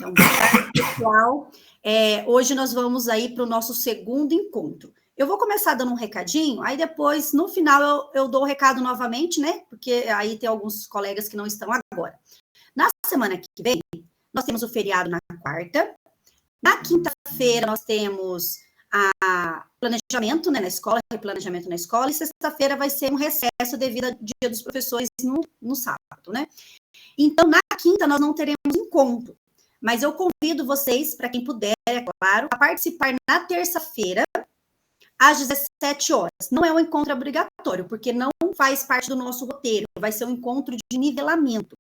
Então, boa tarde, pessoal. Hoje nós vamos aí para o nosso segundo encontro. Eu vou começar dando um recadinho, aí depois, no final, eu dou o recado novamente, né? Porque aí tem alguns colegas que não estão agora. Na semana que vem, nós temos o feriado na quarta. Na quinta-feira, nós temos a planejamento, né, na escola, replanejamento na escola, e sexta-feira vai ser um recesso devido ao Dia dos Professores no sábado, né? Então, na quinta, nós não teremos encontro, mas eu convido vocês, para quem puder, é claro, a participar na terça-feira, às 17 horas. Não é um encontro obrigatório, porque não faz parte do nosso roteiro, vai ser um encontro de nivelamento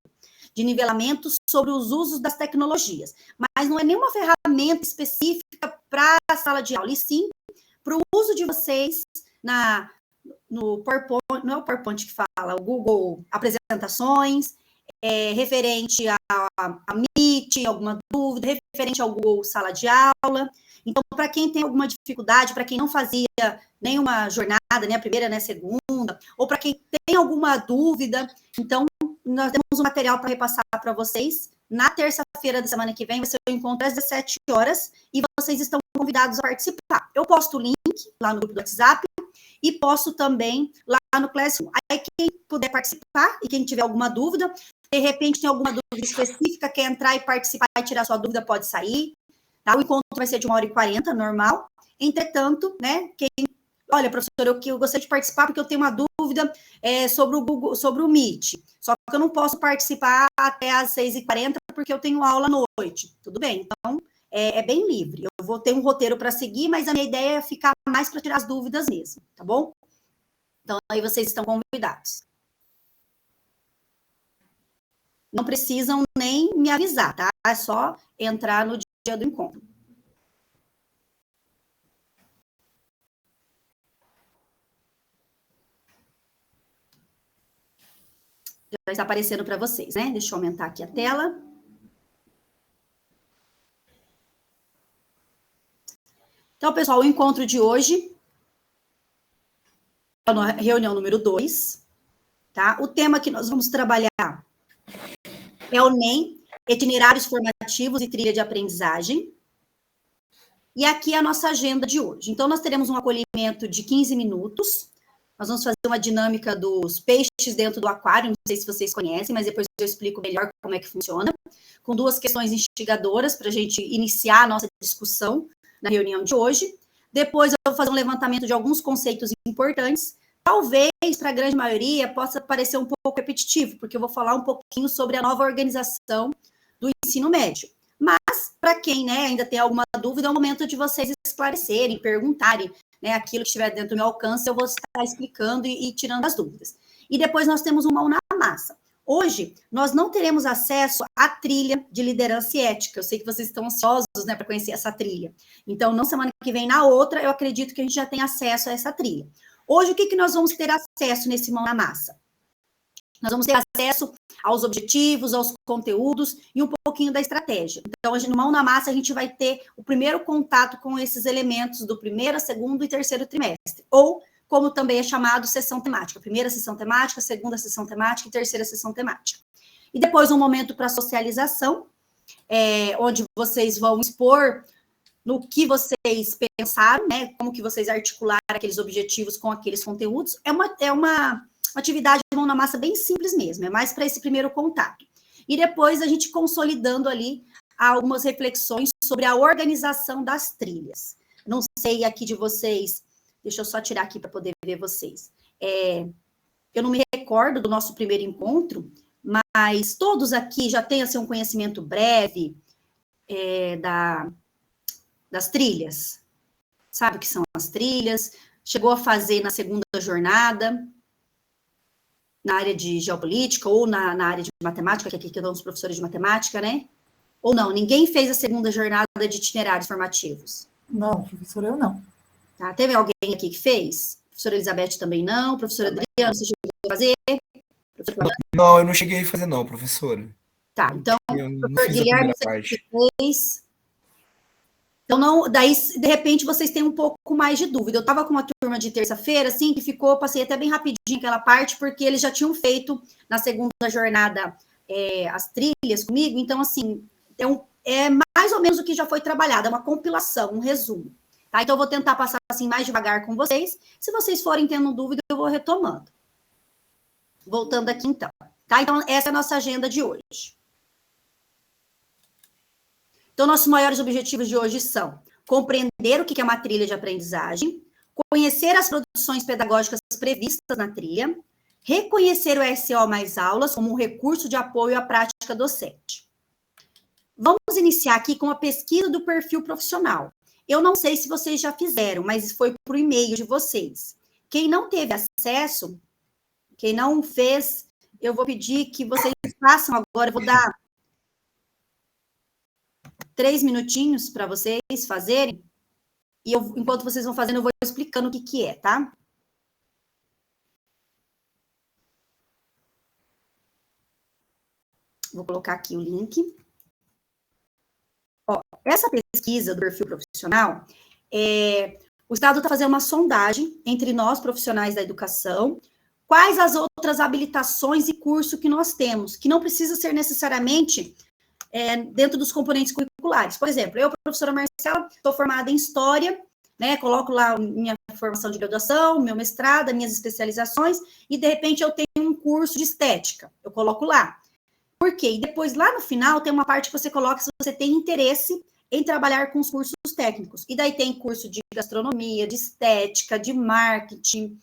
sobre os usos das tecnologias. Mas não é nenhuma ferramenta específica para a sala de aula, e sim para o uso de vocês no PowerPoint, não é o PowerPoint que fala, o Google Apresentações, referente a Meet, alguma dúvida, referente ao Google Sala de Aula. Então, para quem tem alguma dificuldade, para quem não fazia nenhuma jornada, nem a primeira, nem a segunda, ou para quem tem alguma dúvida, então, nós temos um material para repassar para vocês. Na terça-feira da semana que vem, vai ser o encontro às 17 horas, e vocês estão convidados a participar. Eu posto o link lá no grupo do WhatsApp, e posto também lá no Classroom. Aí, quem puder participar, e quem tiver alguma dúvida, de repente tem alguma dúvida específica, quer entrar e participar e tirar sua dúvida, pode sair. Tá? O encontro vai ser de 1h40, normal. Entretanto, né, olha, professor, eu gostaria de participar porque eu tenho uma dúvida sobre o Google, sobre o Meet. Só que eu não posso participar até às 6h40 porque eu tenho aula à noite. Tudo bem, então é bem livre. Eu vou ter um roteiro para seguir, mas a minha ideia é ficar mais para tirar as dúvidas mesmo, tá bom? Então, aí vocês estão convidados. Não precisam nem me avisar, tá? É só entrar no dia do encontro. Já está aparecendo para vocês, né? Deixa eu aumentar aqui a tela. Então, pessoal, o encontro de hoje é a reunião número 2, tá? O tema que nós vamos trabalhar é o NEM, itinerários formativos e trilha de aprendizagem. E aqui é a nossa agenda de hoje. Então, nós teremos um acolhimento de 15 minutos. Nós vamos fazer uma dinâmica dos peixes dentro do aquário, não sei se vocês conhecem, mas depois eu explico melhor como é que funciona, com 2 questões instigadoras para a gente iniciar a nossa discussão na reunião de hoje. Depois eu vou fazer um levantamento de alguns conceitos importantes. Talvez, para a grande maioria, possa parecer um pouco repetitivo, porque eu vou falar um pouquinho sobre a nova organização do ensino médio. Mas, para quem, né, ainda tem alguma dúvida, é o momento de vocês esclarecerem, perguntarem, né, aquilo que estiver dentro do meu alcance, eu vou estar explicando e tirando as dúvidas. E depois nós temos uma mão na massa. Hoje, nós não teremos acesso à trilha de liderança e ética. Eu sei que vocês estão ansiosos, né, para conhecer essa trilha. Então, na semana que vem, na outra, eu acredito que a gente já tem acesso a essa trilha. Hoje, o que nós vamos ter acesso nesse mão na massa? Nós vamos ter acesso aos objetivos, aos conteúdos e um pouquinho da estratégia. Então, hoje, no Mão na Massa, a gente vai ter o primeiro contato com esses elementos do primeiro, segundo e terceiro trimestre. Ou, como também é chamado, sessão temática. Primeira sessão temática, segunda sessão temática e terceira sessão temática. E depois, um momento para socialização, onde vocês vão expor no que vocês pensaram, né? Como que vocês articularam aqueles objetivos com aqueles conteúdos. É uma atividade de mão na massa bem simples mesmo, é mais para esse primeiro contato. E depois a gente consolidando ali algumas reflexões sobre a organização das trilhas. Não sei aqui de vocês, deixa eu só tirar aqui para poder ver vocês. Eu não me recordo do nosso primeiro encontro, mas todos aqui já têm assim, um conhecimento breve das trilhas. Sabe o que são as trilhas? Chegou a fazer na segunda jornada, na área de geopolítica ou na área de matemática, que aqui estão os professores de matemática, né? Ou não, ninguém fez a segunda jornada de itinerários formativos? Não, professora, eu não. Tá, teve alguém aqui que fez? Professora Elizabeth também não, professora Adriana, você chegou a fazer? Não, eu não cheguei a fazer não, professora. Tá, então, professor Guilherme, você fez. Então, não, daí, de repente, vocês têm um pouco mais de dúvida. Eu estava com uma turma de terça-feira, assim, que passei até bem rapidinho aquela parte, porque eles já tinham feito na segunda jornada as trilhas comigo, então, assim, é mais ou menos o que já foi trabalhado, é uma compilação, um resumo. Tá? Então, eu vou tentar passar assim mais devagar com vocês. Se vocês forem tendo dúvida, eu vou retomando. Voltando aqui, então. Tá? Então, essa é a nossa agenda de hoje. Então, nossos maiores objetivos de hoje são compreender o que é uma trilha de aprendizagem, conhecer as produções pedagógicas previstas na trilha, reconhecer o SO mais aulas como um recurso de apoio à prática docente. Vamos iniciar aqui com a pesquisa do perfil profissional. Eu não sei se vocês já fizeram, mas foi por e-mail de vocês. Quem não teve acesso, quem não fez, eu vou pedir que vocês façam agora, eu vou dar 3 minutinhos para vocês fazerem, e enquanto vocês vão fazendo, eu vou explicando o que é, tá? Vou colocar aqui o link. Ó, essa pesquisa do perfil profissional, o Estado está fazendo uma sondagem entre nós, profissionais da educação, quais as outras habilitações e curso que nós temos, que não precisa ser necessariamente dentro dos componentes curriculares. Por exemplo, eu, professora Marcela, estou formada em História, né, coloco lá minha formação de graduação, meu mestrado, minhas especializações, e de repente eu tenho um curso de Estética, eu coloco lá. Por quê? E depois, lá no final, tem uma parte que você coloca se você tem interesse em trabalhar com os cursos técnicos. E daí tem curso de gastronomia, de estética, de marketing,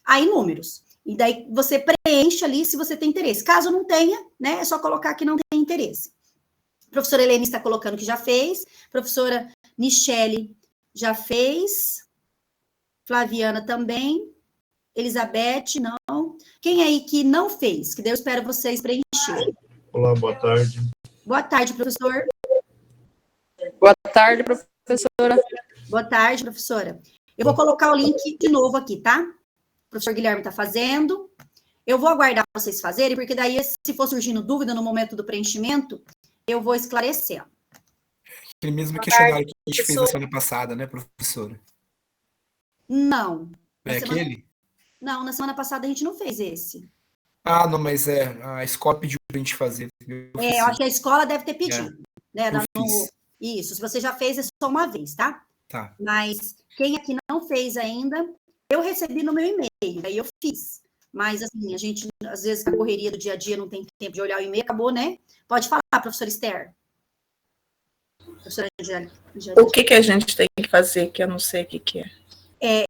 há inúmeros. E daí você preenche ali se você tem interesse. Caso não tenha, né, é só colocar que não tem interesse. A professora Helene está colocando que já fez. Professora Michele já fez. Flaviana também. Elizabeth, não. Quem aí que não fez? Que daí eu espero vocês preencherem. Olá, boa tarde. Boa tarde, professor. Boa tarde, professora. Boa tarde, professora. Eu vou colocar o link de novo aqui, tá? O professor Guilherme está fazendo. Eu vou aguardar vocês fazerem, porque daí, se for surgindo dúvida no momento do preenchimento, eu vou esclarecendo. Aquele mesmo questionário que a gente fez na semana passada, né, professora? Não. É aquele? Não, na semana passada a gente não fez esse. Ah, não, mas a escola pediu pra gente fazer. Eu acho que a escola deve ter pedido. Né, fiz. Isso, se você já fez, é só uma vez, tá? Tá. Mas quem aqui não fez ainda, eu recebi no meu e-mail, aí eu fiz. Mas, assim, a gente, às vezes, na correria do dia a dia, não tem tempo de olhar o e-mail, acabou, né? Pode falar, professora Esther. Professora Angélica. O que a gente tem que fazer, que eu não sei o que é?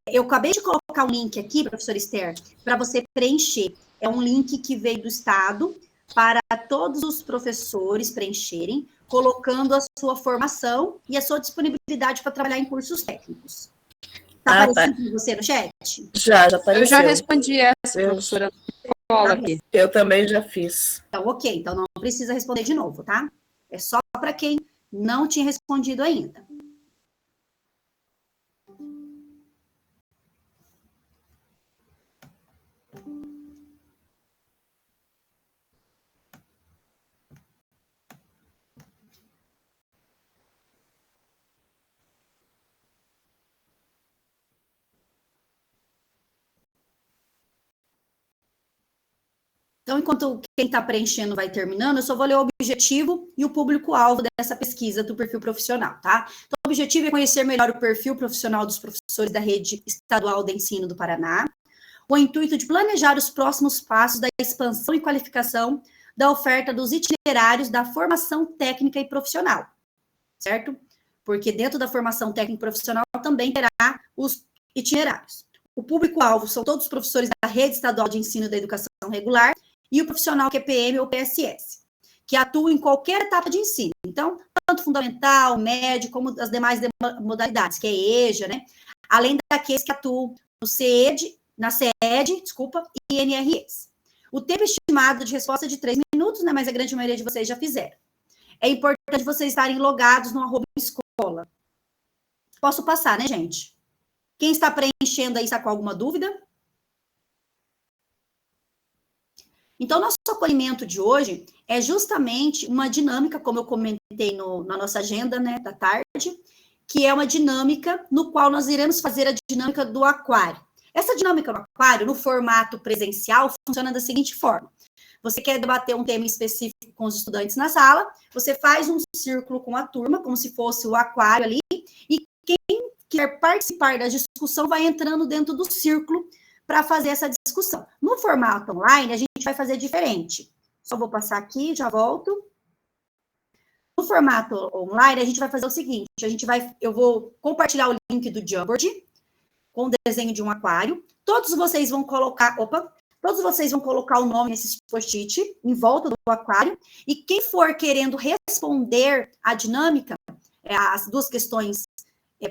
Eu acabei de colocar um link aqui, professora Esther, para você preencher. É um link que veio do Estado para todos os professores preencherem, colocando a sua formação e a sua disponibilidade para trabalhar em cursos técnicos. Está aparecendo com você no chat? Já apareceu. Eu já respondi essa, professora. Aqui. Eu também já fiz. Então, ok. Então, não precisa responder de novo, tá? É só para quem não tinha respondido ainda. Então, enquanto quem está preenchendo vai terminando, eu só vou ler o objetivo e o público-alvo dessa pesquisa do perfil profissional, tá? Então, o objetivo é conhecer melhor o perfil profissional dos professores da Rede Estadual de Ensino do Paraná, com o intuito de planejar os próximos passos da expansão e qualificação da oferta dos itinerários da formação técnica e profissional, certo? Porque dentro da formação técnica e profissional também terá os itinerários. O público-alvo são todos os professores da Rede Estadual de Ensino da Educação Regular e o profissional QPM ou PSS, que atua em qualquer etapa de ensino. Então, tanto fundamental, médio, como as demais modalidades, que é EJA, né? Além daqueles que atuam no CED, na CED, e NREs. O tempo estimado de resposta é de 3 minutos, né? Mas a grande maioria de vocês já fizeram. É importante vocês estarem logados no @escola. Posso passar, né, gente? Quem está preenchendo aí está com alguma dúvida? Então, nosso acolhimento de hoje é justamente uma dinâmica, como eu comentei na nossa agenda, né, da tarde, que é uma dinâmica no qual nós iremos fazer a dinâmica do aquário. Essa dinâmica do aquário, no formato presencial, funciona da seguinte forma. Você quer debater um tema específico com os estudantes na sala, você faz um círculo com a turma, como se fosse o aquário ali, e quem quer participar da discussão vai entrando dentro do círculo para fazer essa discussão. No formato online, a gente vai fazer diferente. Só vou passar aqui, já volto. No formato online, a gente vai fazer o seguinte, eu vou compartilhar o link do Jamboard, com o desenho de um aquário. Todos vocês vão colocar o nome nesses post-it em volta do aquário, e quem for querendo responder a dinâmica, as duas questões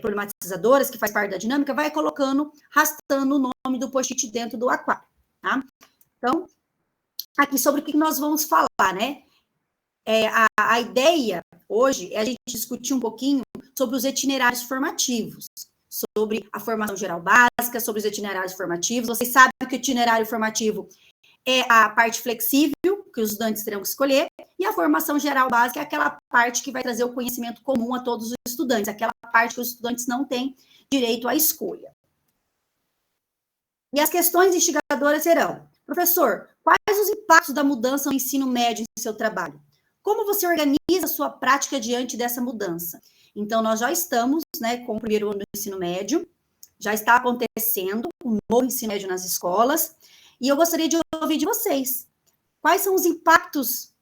problematizadoras, que faz parte da dinâmica, vai colocando, arrastando o nome do post-it dentro do aquário, tá? Então, aqui sobre o que nós vamos falar, né? A ideia hoje é a gente discutir um pouquinho sobre os itinerários formativos, sobre a formação geral básica, sobre os itinerários formativos. Vocês sabem que o itinerário formativo é a parte flexível, que os estudantes terão que escolher, e a formação geral básica é aquela parte que vai trazer o conhecimento comum a todos os estudantes, aquela parte que os estudantes não têm direito à escolha. E as questões instigadoras serão: professor, quais os impactos da mudança no ensino médio em seu trabalho? Como você organiza a sua prática diante dessa mudança? Então, nós já estamos, né, com o primeiro ano do ensino médio, já está acontecendo um novo ensino médio nas escolas, e eu gostaria de ouvir de vocês. Quais são os impactos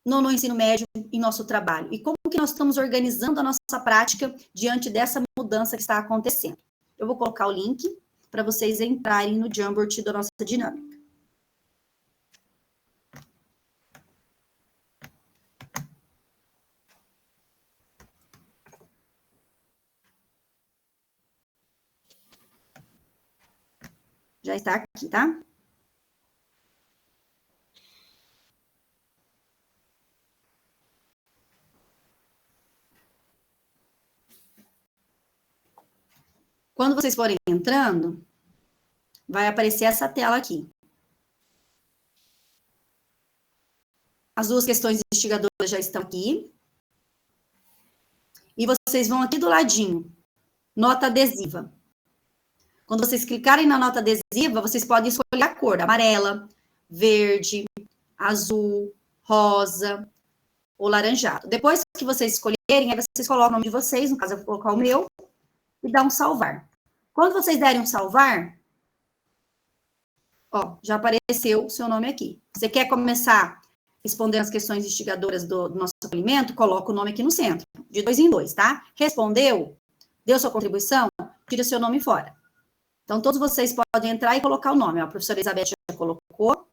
no ensino médio em nosso trabalho? E como que nós estamos organizando a nossa prática diante dessa mudança que está acontecendo? Eu vou colocar o link para vocês entrarem no Jamboard da nossa dinâmica. Já está aqui, tá? Quando vocês forem entrando, vai aparecer essa tela aqui. As duas questões instigadoras já estão aqui. E vocês vão aqui do ladinho, nota adesiva. Quando vocês clicarem na nota adesiva, vocês podem escolher a cor: amarela, verde, azul, rosa ou laranjado. Depois que vocês escolherem, aí vocês colocam o nome de vocês, no caso eu vou colocar o meu, e dá um salvar. Quando vocês derem um salvar, ó, já apareceu o seu nome aqui. Você quer começar respondendo as questões instigadoras do nosso acolhimento? Coloca o nome aqui no centro, de 2 em 2, tá? Respondeu? Deu sua contribuição? Tira seu nome fora. Então, todos vocês podem entrar e colocar o nome. Ó, a professora Elizabeth já colocou.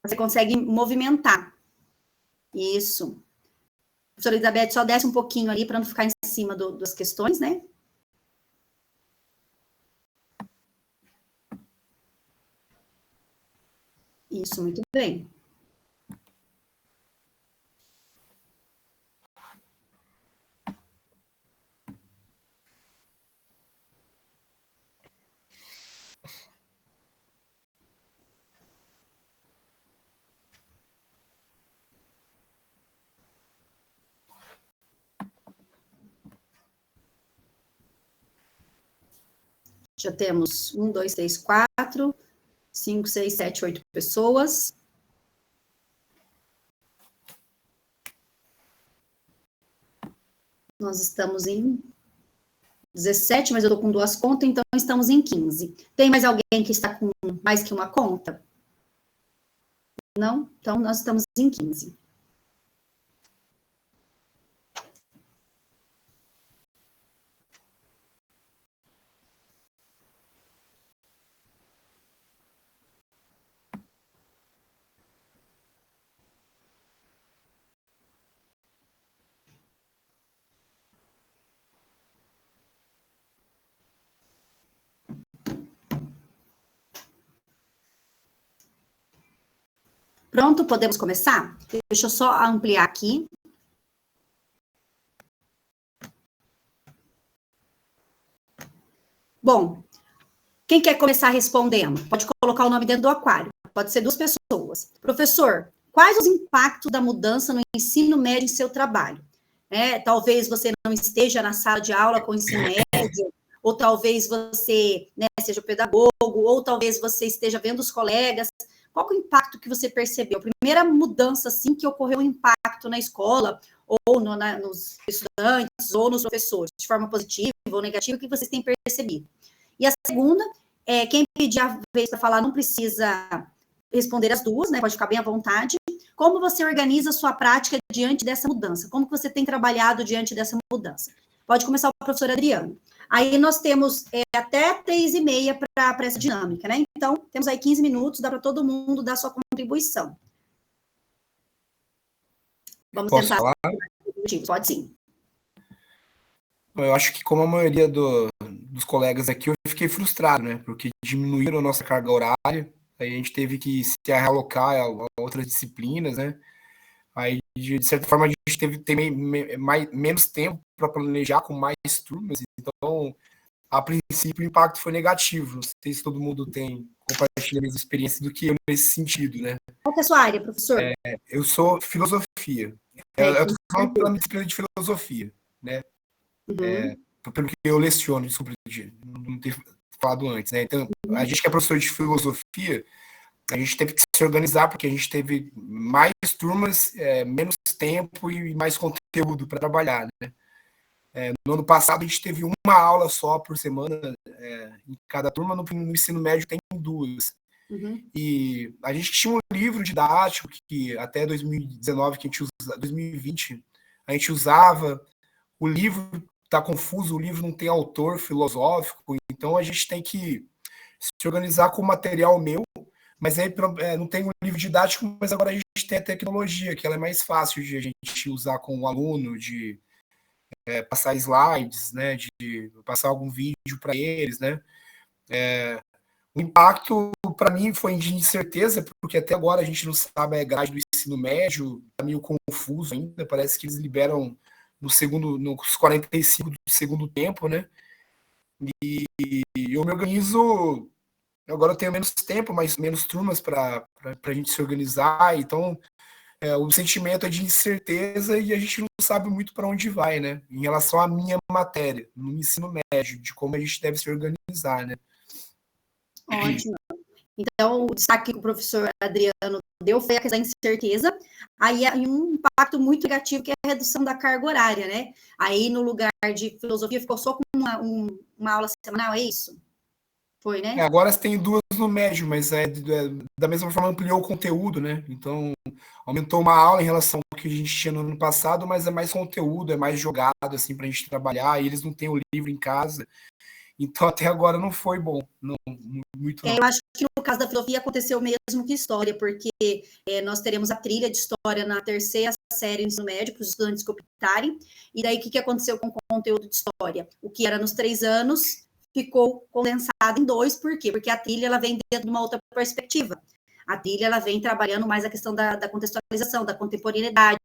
Você consegue movimentar. Isso. A professora Elizabeth só desce um pouquinho ali para não ficar em cima das questões, né? Isso, muito bem. Já temos 1, 2, 3, 4, 5, 6, 7, 8 pessoas. Nós estamos em 17, mas eu estou com 2 contas, então estamos em 15. Tem mais alguém que está com mais que uma conta? Não? Então, nós estamos em 15. Pronto, podemos começar? Deixa eu só ampliar aqui. Bom, quem quer começar respondendo? Pode colocar o nome dentro do aquário. Pode ser 2 pessoas. Professor, quais os impactos da mudança no ensino médio em seu trabalho? Talvez você não esteja na sala de aula com o ensino médio, ou talvez você, né, seja pedagogo, ou talvez você esteja vendo os colegas. qual que é o impacto que você percebeu? A primeira mudança, assim, que ocorreu um impacto na escola, ou nos estudantes, ou nos professores, de forma positiva ou negativa, que vocês têm percebido? E a segunda, quem pedir a vez para falar não precisa responder as duas, né? Pode ficar bem à vontade. Como você organiza a sua prática diante dessa mudança? Como que você tem trabalhado diante dessa mudança? Pode começar o professor Adriano. Aí nós temos até 3h30 para essa dinâmica, né? Então, temos aí 15 minutos, dá para todo mundo dar sua contribuição. Vamos Posso tentar. falar? Pode sim. Eu acho que, como a maioria dos colegas aqui, eu fiquei frustrado, né? Porque diminuíram a nossa carga horária, aí a gente teve que se realocar a outras disciplinas, né? Aí, de certa forma, a gente teve que ter menos tempo para planejar com mais turmas. Então, a princípio, o impacto foi negativo. Não sei se todo mundo compartilha a mesma experiência do que eu nesse sentido, né? Qual que é a sua área, professor? Eu sou filosofia. Eu estou falando pela minha disciplina de filosofia, né? Pelo que eu leciono, desculpa, não ter falado antes, né? Então, a gente que é professor de filosofia, a gente teve que se organizar, porque a gente teve mais turmas, menos tempo e mais conteúdo para trabalhar, né? No ano passado, a gente teve uma aula só por semana em cada turma, no ensino médio tem 2. E a gente tinha um livro didático que até 2019, 2020, a gente usava. O livro está confuso, o livro não tem autor filosófico, então a gente tem que se organizar com o material meu, mas aí não tem um livro didático, mas agora a gente tem a tecnologia, que ela é mais fácil de a gente usar com o aluno, de passar slides, né, de passar algum vídeo para eles, né. O impacto, para mim, foi de incerteza, porque até agora a gente não sabe a grade do ensino médio, está meio confuso ainda, parece que eles liberam nos 45 do segundo tempo, né? E eu me organizo, agora eu tenho menos tempo, mas menos turmas para a gente se organizar, então o sentimento é de incerteza e a gente não sabe muito para onde vai, né? Em relação à minha matéria, no ensino médio, de como a gente deve se organizar, né? Ótimo. Então, o destaque que o professor Adriano deu foi a questão da incerteza, aí um impacto muito negativo, que é a redução da carga horária, né? Aí, no lugar de filosofia, ficou só com uma aula semanal, é isso? Foi, né? Agora tem 2 no médio, mas da mesma forma ampliou o conteúdo, né? Então, aumentou uma aula em relação ao que a gente tinha no ano passado, mas é mais conteúdo, é mais jogado, assim, para a gente trabalhar, e eles não têm o livro em casa. Então, até agora não foi bom. Não, muito não. Eu acho que no caso da filosofia aconteceu mesmo que história, porque nós teremos a trilha de história na 3ª série do ensino médio, para os estudantes que optarem, e daí o que aconteceu com o conteúdo de história? O que era nos 3 anos ficou condensado em 2, por quê? Porque a trilha ela vem dentro de uma outra perspectiva. A trilha ela vem trabalhando mais a questão da contextualização, da contemporaneidade,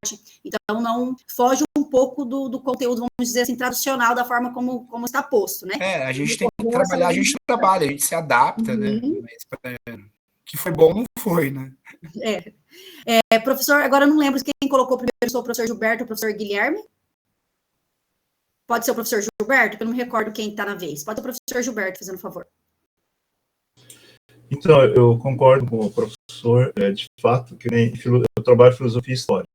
então não foge um pouco do conteúdo, vamos dizer assim, tradicional, da forma como está posto, né? A gente tem que trabalhar, a gente trabalha, a gente se adapta, né? Mas, que foi bom, não foi, né? Professor, agora eu não lembro quem colocou primeiro, se foi o professor Gilberto ou o professor Guilherme. Pode ser o professor Gilberto, porque eu não me recordo quem está na vez. Pode ser o professor Gilberto, fazendo favor. Então, eu concordo com o professor, de fato, que nem eu trabalho filosofia e história.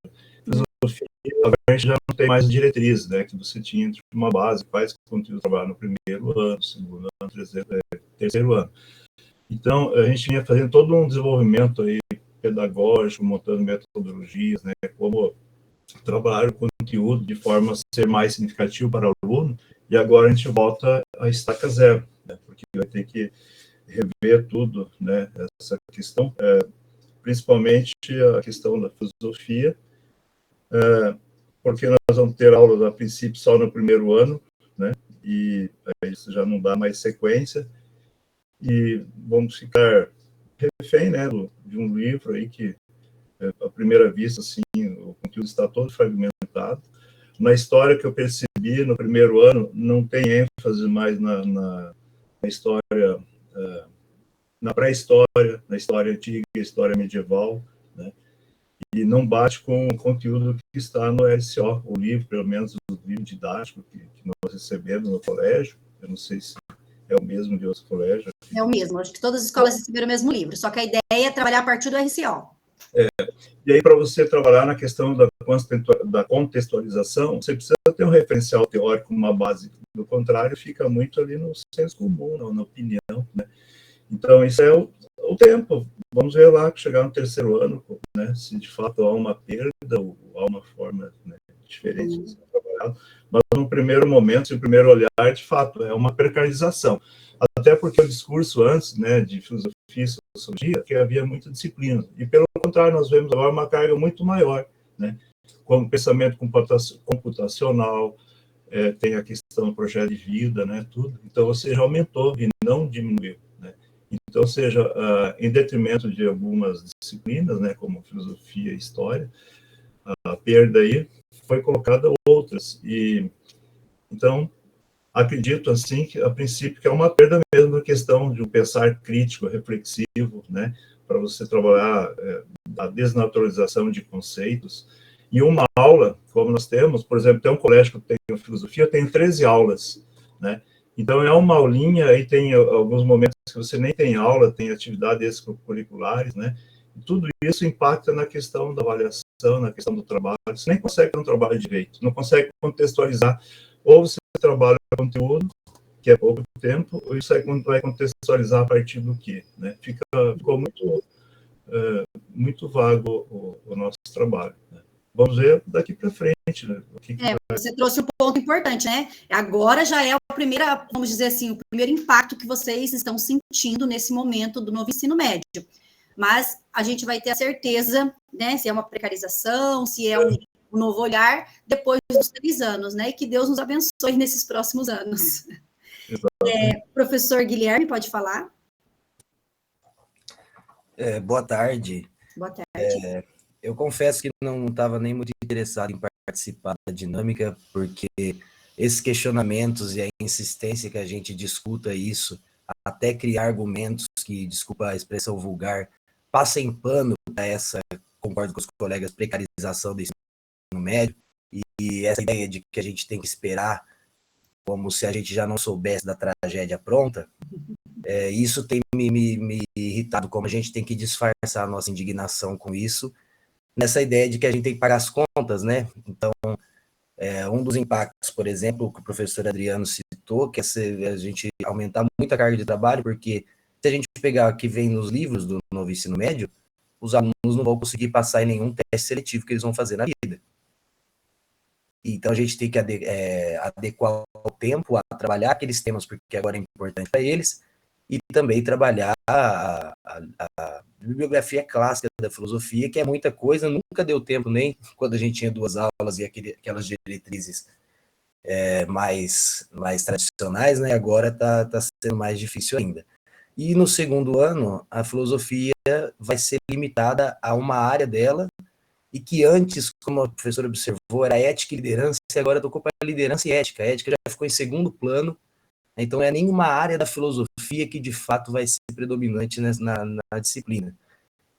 Filosofia, agora a gente já não tem mais diretrizes, né, que você tinha uma base, quais conteúdos trabalhar no primeiro ano, segundo ano, terceiro ano. Então, a gente vinha fazendo todo um desenvolvimento aí pedagógico, montando metodologias, né, como trabalhar o conteúdo de forma a ser mais significativo para o aluno, e agora a gente volta a estaca zero, né, porque vai ter que rever tudo, né, essa questão, principalmente a questão da filosofia, porque nós vamos ter aulas a princípio só no primeiro ano, né, e isso já não dá mais sequência, e vamos ficar refém, né, de um livro aí que, à primeira vista, assim, o conteúdo está todo fragmentado. Na história que eu percebi no primeiro ano, não tem ênfase mais na história, na pré-história, na história antiga, história medieval, né? E não bate com o conteúdo que está no LCO, o livro, pelo menos o livro didático que nós recebemos no colégio. Eu não sei se é o mesmo de outros colégios, É o mesmo, acho que todas as escolas receberam o mesmo livro, só que a ideia é trabalhar a partir do RCO. E aí, para você trabalhar na questão da contextualização, você precisa ter um referencial teórico, uma base. Do contrário, fica muito ali no senso comum, na opinião, né? Então, isso é o tempo. Vamos ver lá, chegar no terceiro ano, né, se de fato há uma perda ou há uma forma, né, diferente de ser trabalhado. Mas, no primeiro momento, no primeiro olhar, de fato, é uma precarização. Até porque o discurso antes, né, de filosofia e sociologia, que havia muita disciplina. E, pelo contrário, nós vemos agora uma carga muito maior, né, como pensamento computacional, tem a questão do projeto de vida, né, tudo. Então, ou seja, aumentou e não diminuiu, né. Então, ou seja, em detrimento de algumas disciplinas, né, como filosofia e história, a perda aí foi colocada outras. E, então, acredito, assim, que a princípio que é uma perda mesmo na questão de um pensar crítico, reflexivo, né, para você trabalhar a desnaturalização de conceitos. E uma aula, como nós temos, por exemplo, tem um colégio que tem filosofia, eu tenho 13 aulas, né? Então, é uma aulinha, aí tem alguns momentos que você nem tem aula, tem atividades extracurriculares, né? E tudo isso impacta na questão da avaliação, na questão do trabalho. Você nem consegue ter um trabalho direito, não consegue contextualizar. Ou você trabalha o conteúdo, que é pouco tempo, ou isso vai contextualizar a partir do quê, né? Ficou muito vago o nosso trabalho, né? Vamos ver daqui para frente, né? Você trouxe um ponto importante, né? Agora já é a primeira, vamos dizer assim, o primeiro impacto que vocês estão sentindo nesse momento do novo ensino médio. Mas a gente vai ter a certeza, né? Se é uma precarização, se é um novo olhar, depois dos 3 anos, né? E que Deus nos abençoe nesses próximos anos. Professor Guilherme, pode falar? Boa tarde. Boa tarde. Eu confesso que não estava nem muito interessado em participar da dinâmica, porque esses questionamentos e a insistência que a gente discuta isso, até criar argumentos que, desculpa a expressão vulgar, passem pano para essa, concordo com os colegas, precarização do ensino médio, e essa ideia de que a gente tem que esperar como se a gente já não soubesse da tragédia pronta, isso tem me irritado, como a gente tem que disfarçar a nossa indignação com isso, nessa ideia de que a gente tem que pagar as contas, né? Então, um dos impactos, por exemplo, que o professor Adriano citou, que é a gente aumentar muito a carga de trabalho, porque se a gente pegar o que vem nos livros do novo ensino médio, os alunos não vão conseguir passar em nenhum teste seletivo que eles vão fazer na vida. Então, a gente tem que adequar o tempo a trabalhar aqueles temas, porque agora é importante para eles, e também trabalhar a bibliografia clássica da filosofia, que é muita coisa, nunca deu tempo nem quando a gente tinha 2 aulas e aquelas diretrizes mais tradicionais, né? Agora está sendo mais difícil ainda. E no segundo ano, a filosofia vai ser limitada a uma área dela, e que antes, como a professora observou, era ética e liderança, e agora tocou para liderança e ética. A ética já ficou em segundo plano, então não é nenhuma área da filosofia que de fato vai ser predominante na disciplina.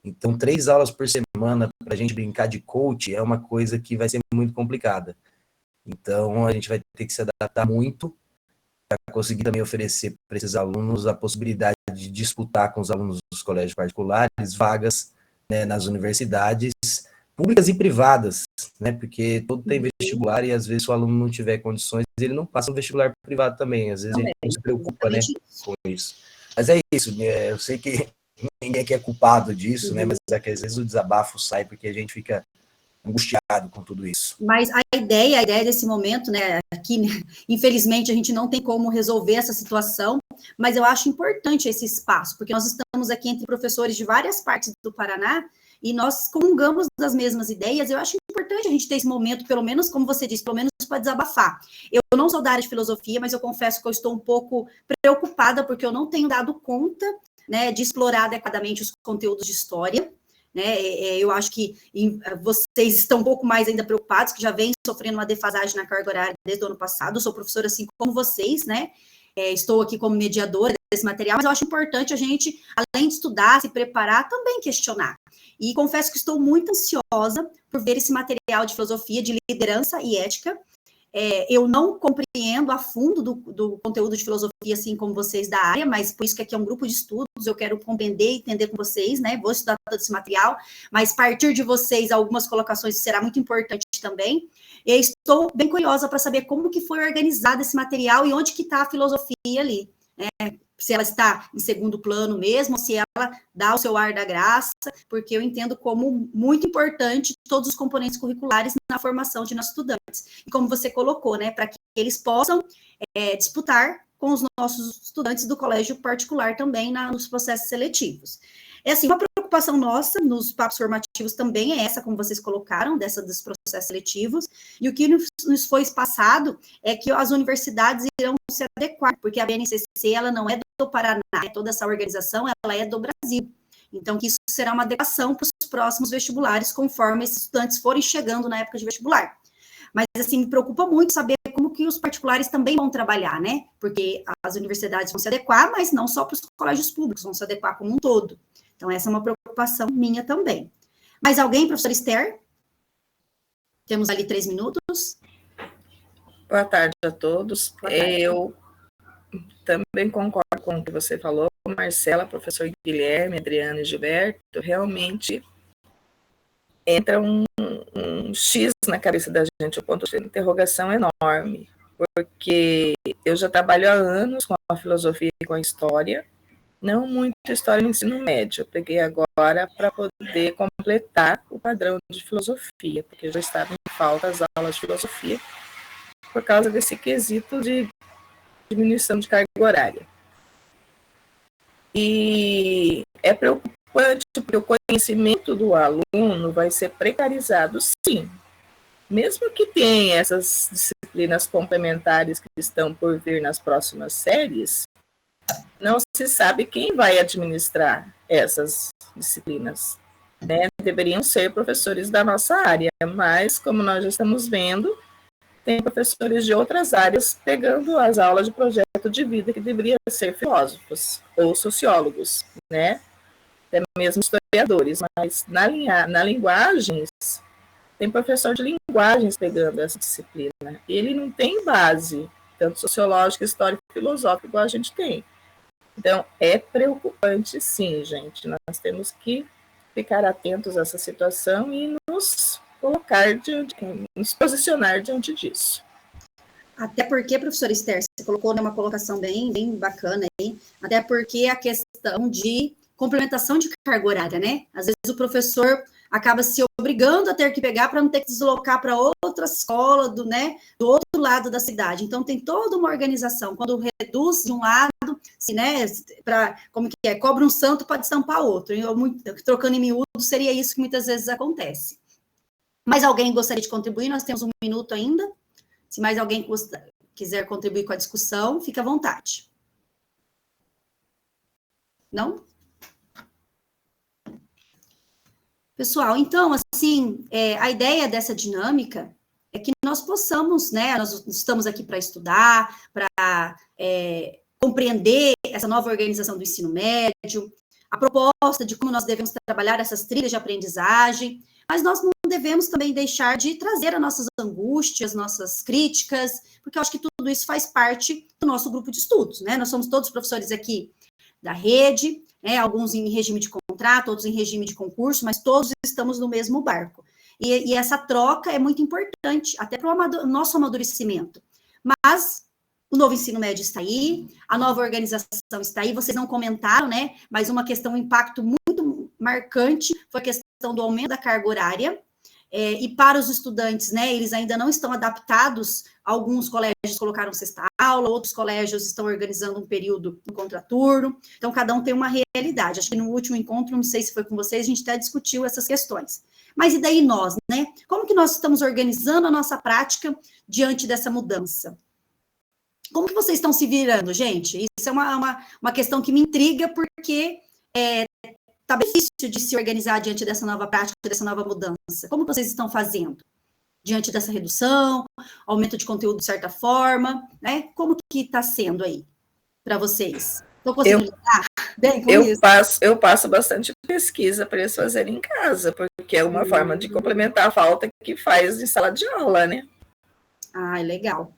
Então, 3 aulas por semana para a gente brincar de coach é uma coisa que vai ser muito complicada. Então, a gente vai ter que se adaptar muito para conseguir também oferecer para esses alunos a possibilidade de disputar com os alunos dos colégios particulares vagas, né, nas universidades públicas e privadas, né? Porque todo tem vestibular e às vezes se o aluno não tiver condições, ele não passa no vestibular privado também. Às vezes a gente não se preocupa, né, com isso. Mas é isso, eu sei que ninguém aqui é culpado disso, né? Mas é que às vezes o desabafo sai porque a gente fica angustiado com tudo isso. Mas a ideia desse momento, né, aqui, infelizmente, a gente não tem como resolver essa situação, mas eu acho importante esse espaço, porque nós estamos aqui entre professores de várias partes do Paraná, e nós comungamos das mesmas ideias. Eu acho importante a gente ter esse momento, pelo menos, como você disse, pelo menos para desabafar. Eu não sou da área de filosofia, mas eu confesso que eu estou um pouco preocupada, porque eu não tenho dado conta, né, de explorar adequadamente os conteúdos de história, né? Eu acho que vocês estão um pouco mais ainda preocupados, que já vem sofrendo uma defasagem na carga horária desde o ano passado. Eu sou professora assim como vocês, né? Estou aqui como mediadora desse material, mas eu acho importante a gente, além de estudar, se preparar, também questionar. E confesso que estou muito ansiosa por ver esse material de filosofia, de liderança e ética, eu não compreendo a fundo do conteúdo de filosofia, assim como vocês da área, mas por isso que aqui é um grupo de estudos, eu quero compreender e entender com vocês, né? Vou estudar todo esse material, mas a partir de vocês, algumas colocações será muito importante também. E estou bem curiosa para saber como que foi organizado esse material e onde que está a filosofia ali, né? Se ela está em segundo plano mesmo, ou se ela dá o seu ar da graça, porque eu entendo como muito importante todos os componentes curriculares na formação de nossos estudantes. E como você colocou, né, para que eles possam disputar com os nossos estudantes do colégio particular também nos processos seletivos. É assim, uma preocupação nossa nos papos formativos também é essa, como vocês colocaram, dos processos seletivos, e o que nos foi passado é que as universidades irão se adequar, porque a BNCC, ela não é do Paraná, toda essa organização, ela é do Brasil. Então, que isso será uma adequação para os próximos vestibulares, conforme esses estudantes forem chegando na época de vestibular. Mas, assim, me preocupa muito saber como que os particulares também vão trabalhar, né? Porque as universidades vão se adequar, mas não só para os colégios públicos, vão se adequar como um todo. Então, essa é uma preocupação minha também. Mais alguém, professor Esther? Temos ali 3 minutos. Boa tarde a todos. Eu também concordo com o que você falou, Marcela, professor Guilherme, Adriana e Gilberto. Realmente entra um X na cabeça da gente, um ponto de interrogação enorme, porque eu já trabalho há anos com a filosofia e com a história, não muito história no ensino médio, eu peguei agora para poder completar o padrão de filosofia, porque já estava em falta as aulas de filosofia, por causa desse quesito de diminuição de carga horária. E é preocupante, porque o conhecimento do aluno vai ser precarizado, sim. Mesmo que tenha essas disciplinas complementares que estão por vir nas próximas séries, não se sabe quem vai administrar essas disciplinas, né? Deveriam ser professores da nossa área, mas, como nós já estamos vendo, tem professores de outras áreas pegando as aulas de projeto de vida, que deveriam ser filósofos ou sociólogos, né? Até mesmo historiadores, mas na linguagens, tem professor de linguagens pegando essa disciplina. Ele não tem base, tanto sociológica, histórica e filosófica, igual a gente tem. Então, é preocupante, sim, gente. Nós temos que ficar atentos a essa situação e nos posicionar diante disso. Até porque, professora Esther, você colocou uma colocação bem bacana aí, até porque a questão de complementação de carga horária, né? Às vezes o professor acaba se obrigando a ter que pegar para não ter que deslocar para outra escola do outro lado da cidade. Então, tem toda uma organização. Quando reduz de um lado, assim, né, cobra um santo para estampar outro. Trocando em miúdo, seria isso que muitas vezes acontece. Mais alguém gostaria de contribuir? Nós temos 1 minuto ainda. Se mais alguém quiser contribuir com a discussão, fique à vontade. Não? Pessoal, então, assim, a ideia dessa dinâmica é que nós possamos, né, nós estamos aqui para estudar, para compreender essa nova organização do ensino médio, a proposta de como nós devemos trabalhar essas trilhas de aprendizagem, mas nós não devemos também deixar de trazer as nossas angústias, nossas críticas, porque eu acho que tudo isso faz parte do nosso grupo de estudos, né? Nós somos todos professores aqui da rede, né? Alguns em regime de contrato, outros em regime de concurso, mas todos estamos no mesmo barco. E essa troca é muito importante, até para o nosso amadurecimento. Mas o novo ensino médio está aí, a nova organização está aí, vocês não comentaram, né? Mas uma questão, um impacto muito marcante foi a questão do aumento da carga horária, e para os estudantes, né, eles ainda não estão adaptados, alguns colégios colocaram sexta aula, outros colégios estão organizando um período no contraturno, então cada um tem uma realidade. Acho que no último encontro, não sei se foi com vocês, a gente até discutiu essas questões. Mas e daí nós, né? Como que nós estamos organizando a nossa prática diante dessa mudança? Como que vocês estão se virando, gente? Isso é uma questão que me intriga, porque está difícil de se organizar diante dessa nova prática, dessa nova mudança. Como vocês estão fazendo? Diante dessa redução, aumento de conteúdo de certa forma, né? Como que está sendo aí para vocês? Estão conseguindo lidar bem com isso? Eu passo bastante pesquisa para eles fazerem em casa, porque é uma forma de complementar a falta que faz em sala de aula, né? Ah, legal.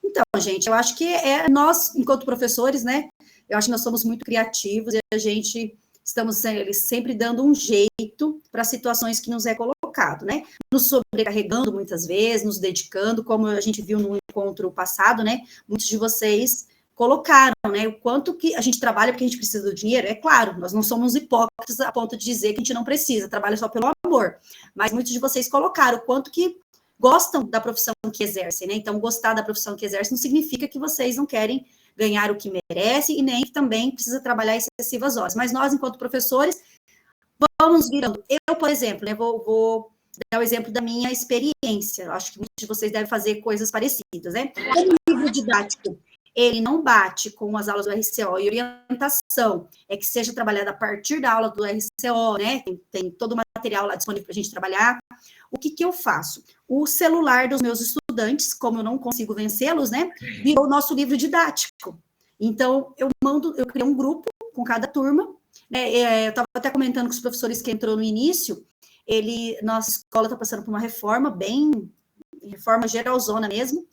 Então, gente, eu acho que nós, enquanto professores, né? Eu acho que nós somos muito criativos e a gente estamos sempre dando um jeito para situações que nos é colocado, né? Nos sobrecarregando muitas vezes, nos dedicando, como a gente viu no encontro passado, né? Muitos de vocês colocaram, né? O quanto que a gente trabalha porque a gente precisa do dinheiro, é claro, nós não somos hipócritas a ponto de dizer que a gente não precisa, trabalha só pelo amor, mas muitos de vocês colocaram o quanto que gostam da profissão que exercem, né? Então, gostar da profissão que exercem não significa que vocês não querem ganhar o que merecem e nem que também precisa trabalhar excessivas horas. Mas nós, enquanto professores, vamos virando. Eu, por exemplo, né, vou dar o exemplo da minha experiência. Eu acho que muitos de vocês devem fazer coisas parecidas, né? O livro didático, ele não bate com as aulas do RCO, e orientação é que seja trabalhada a partir da aula do RCO, né? Tem todo o material lá disponível para a gente trabalhar. O que eu faço? O celular dos meus estudantes, como eu não consigo vencê-los, né? Virou o nosso livro didático. Então, eu criei um grupo com cada turma, né? Eu estava até comentando com os professores que entrou no início, nossa escola está passando por uma reforma, reforma geralzona mesmo,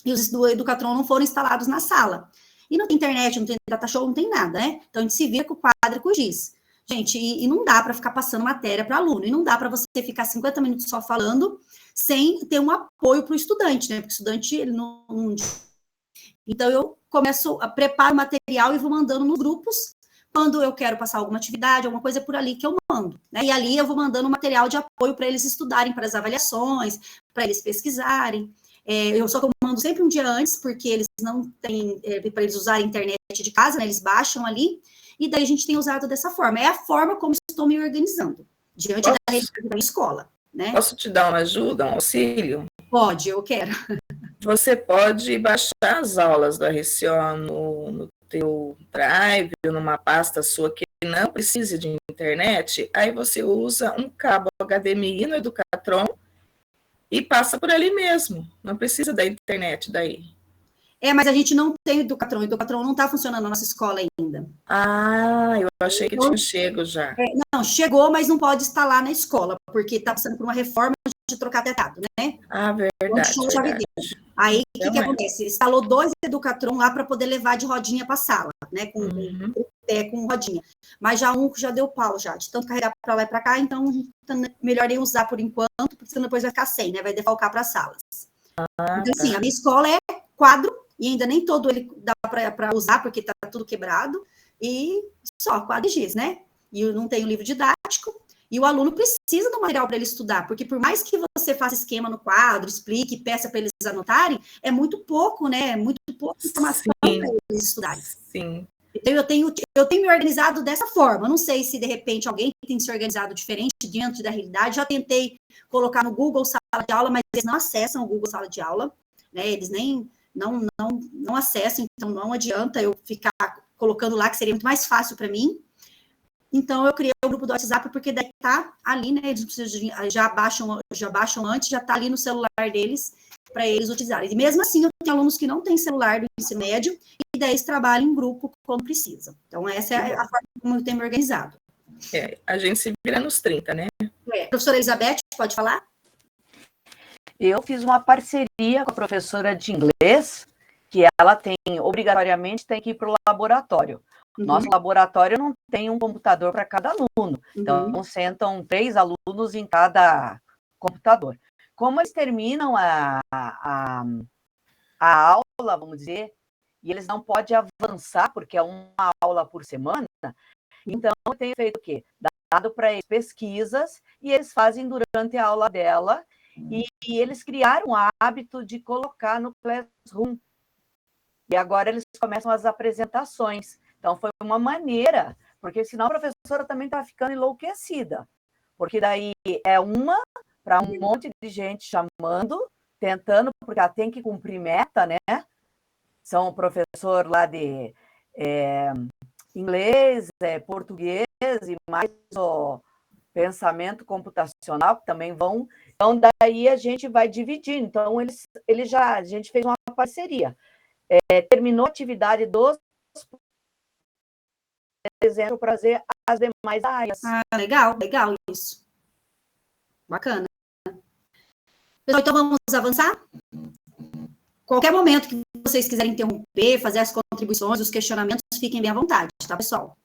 e os do Educatron não foram instalados na sala. E não tem internet, não tem data show, não tem nada, né? Então, a gente se vira com o quadro e com o giz. Gente, e não dá para ficar passando matéria para aluno, e não dá para você ficar 50 minutos só falando sem ter um apoio para o estudante, né? Porque o estudante, ele não... Então, eu começo a preparar o material e vou mandando nos grupos, quando eu quero passar alguma atividade, alguma coisa por ali que eu mando, né? E ali eu vou mandando material de apoio para eles estudarem, para as avaliações, para eles pesquisarem. Só que eu mando sempre um dia antes, porque eles não têm, para eles usarem a internet de casa, né? Eles baixam ali, e daí a gente tem usado dessa forma. É a forma como estou me organizando, diante da realidade da escola, né? Posso te dar uma ajuda, um auxílio? Pode, eu quero. Você pode baixar as aulas do RCO no teu Drive, numa pasta sua que não precise de internet, aí você usa um cabo HDMI no Educatron e passa por ali mesmo, não precisa da internet daí. Mas a gente não tem o Educatron não está funcionando na nossa escola ainda. Ah, eu achei que tinha chego já. Não, chegou, mas não pode instalar na escola, porque está passando por uma reforma de trocar teclado, né? Ah, verdade. Aí, o que acontece? Instalou 2 Educatron lá para poder levar de rodinha para a sala, né? Com rodinha. Mas já um já deu pau, já, de tanto carregar para lá e para cá, então melhor nem usar por enquanto, porque senão depois vai ficar sem, né? Vai defalcar para as salas. Então, assim, a minha escola é quadro, e ainda nem todo ele dá para usar, porque está tudo quebrado, e só quadro e giz, né? E eu não tenho livro didático, e o aluno precisa do material para ele estudar, porque por mais que você faça esquema no quadro, explique, peça para eles anotarem, é muito pouco, né? É muito pouca informação para eles estudarem. Sim. Então, eu tenho me organizado dessa forma. Eu não sei se, de repente, alguém tem se organizado diferente diante da realidade. Já tentei colocar no Google Sala de Aula, mas eles não acessam o Google Sala de Aula, né? Eles nem não acessam, então não adianta eu ficar colocando lá, que seria muito mais fácil para mim. Então, eu criei o grupo do WhatsApp, porque daí tá ali, né? Eles já baixam antes, já tá ali no celular deles, para eles utilizarem. E mesmo assim, eu tenho alunos que não têm celular do ensino médio, e daí eles trabalham em grupo quando precisa. Então, essa é a forma como eu tenho me organizado. A gente se vira nos 30, né? Professora Elizabeth, pode falar? Eu fiz uma parceria com a professora de inglês, que ela obrigatoriamente tem que ir para o laboratório. Nosso laboratório não tem um computador para cada aluno. Então, sentam 3 alunos em cada computador. Como eles terminam a aula, vamos dizer, e eles não podem avançar, porque é uma aula por semana, então eu tenho feito o quê? Dado para eles pesquisas, e eles fazem durante a aula dela, e eles criaram o hábito de colocar no Classroom. E agora eles começam as apresentações. Então, foi uma maneira, porque senão a professora também está ficando enlouquecida, porque daí é uma para um monte de gente chamando, tentando, porque ela tem que cumprir meta, né? São o professor lá de inglês, português e mais o pensamento computacional, que também vão. Então, daí a gente vai dividindo. Então, a gente fez uma parceria. Terminou a atividade dos exemplo para fazer as demais áreas. Legal isso. Bacana. Pessoal, então vamos avançar? qualquer momento que vocês quiserem interromper, fazer as contribuições, os questionamentos, fiquem bem à vontade, tá, pessoal?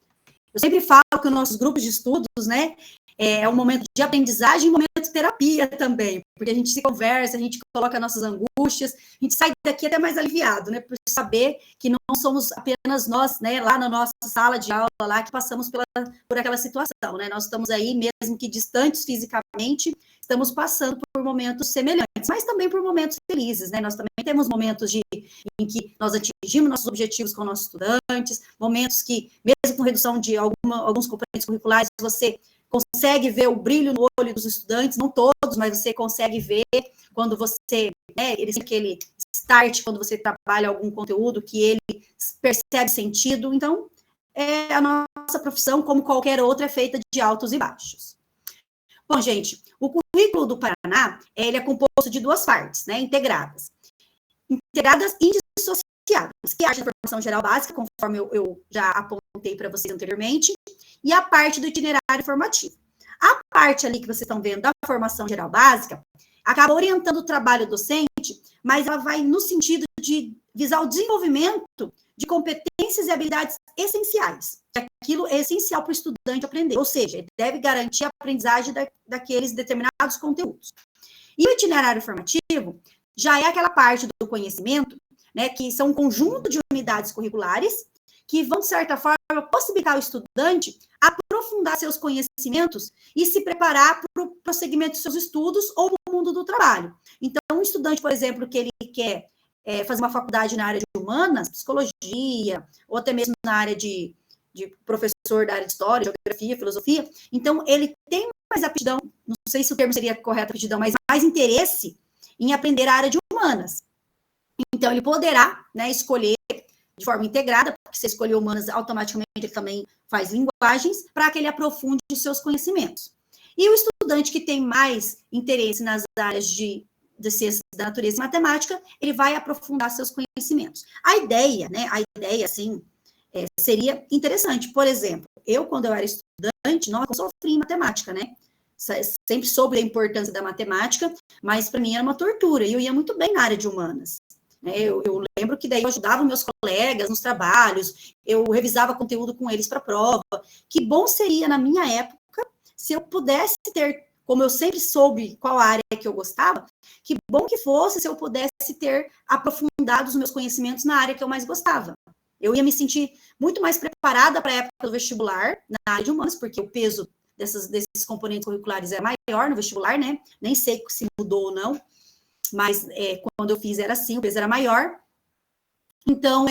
Eu sempre falo que os nossos grupos de estudos, né, é um momento de aprendizagem e um momento de terapia também, porque a gente se conversa, a gente coloca nossas angústias, a gente sai daqui até mais aliviado, né, por saber que não somos apenas nós, né, lá na nossa sala de aula, lá que passamos por aquela situação, né, nós estamos aí, mesmo que distantes fisicamente, estamos passando por momentos semelhantes, mas também por momentos felizes, né, nós também temos momentos em que nós atingimos nossos objetivos com nossos estudantes, momentos que, mesmo com redução de alguns componentes curriculares, você consegue ver o brilho no olho dos estudantes, não todos, mas você consegue ver quando você, né, eles têm aquele start, quando você trabalha algum conteúdo, que ele percebe sentido. Então, a nossa profissão, como qualquer outra, é feita de altos e baixos. Bom, gente, o currículo do Paraná, ele é composto de duas partes, né, integradas e indissociáveis, que é a formação geral básica, conforme eu já apontei para vocês anteriormente, e a parte do itinerário formativo. A parte ali que vocês estão vendo da formação geral básica acaba orientando o trabalho docente, mas ela vai no sentido de visar o desenvolvimento de competências e habilidades essenciais. Aquilo é essencial para o estudante aprender, ou seja, ele deve garantir a aprendizagem daqueles determinados conteúdos. E o itinerário formativo já é aquela parte do conhecimento, né, que são um conjunto de unidades curriculares que vão, de certa forma, possibilitar ao estudante aprofundar seus conhecimentos e se preparar para o prosseguimento dos seus estudos ou para o mundo do trabalho. Então, um estudante, por exemplo, que ele quer fazer uma faculdade na área de humanas, psicologia, ou até mesmo na área de professor da área de história, geografia, filosofia, então ele tem mais aptidão, não sei se o termo seria correto, aptidão, mas mais interesse em aprender a área de humanas. Então, ele poderá, né, escolher de forma integrada, porque se escolher humanas, automaticamente ele também faz linguagens, para que ele aprofunde os seus conhecimentos. E o estudante que tem mais interesse nas áreas de ciências da natureza e matemática, ele vai aprofundar seus conhecimentos. A ideia, assim, seria interessante. Por exemplo, eu, quando eu era estudante, eu sofri em matemática, né? Sempre soube a importância da matemática, mas para mim era uma tortura, e eu ia muito bem na área de humanas. Eu lembro que daí eu ajudava meus colegas nos trabalhos, eu revisava conteúdo com eles para a prova. Que bom seria, na minha época, se eu pudesse ter, como eu sempre soube qual área que eu gostava, que bom que fosse se eu pudesse ter aprofundado os meus conhecimentos na área que eu mais gostava. Eu ia me sentir muito mais preparada para a época do vestibular, na área de humanas, porque o peso desses componentes curriculares é maior no vestibular, né? Nem sei se mudou ou não, mas quando eu fiz era assim, o peso era maior. Então,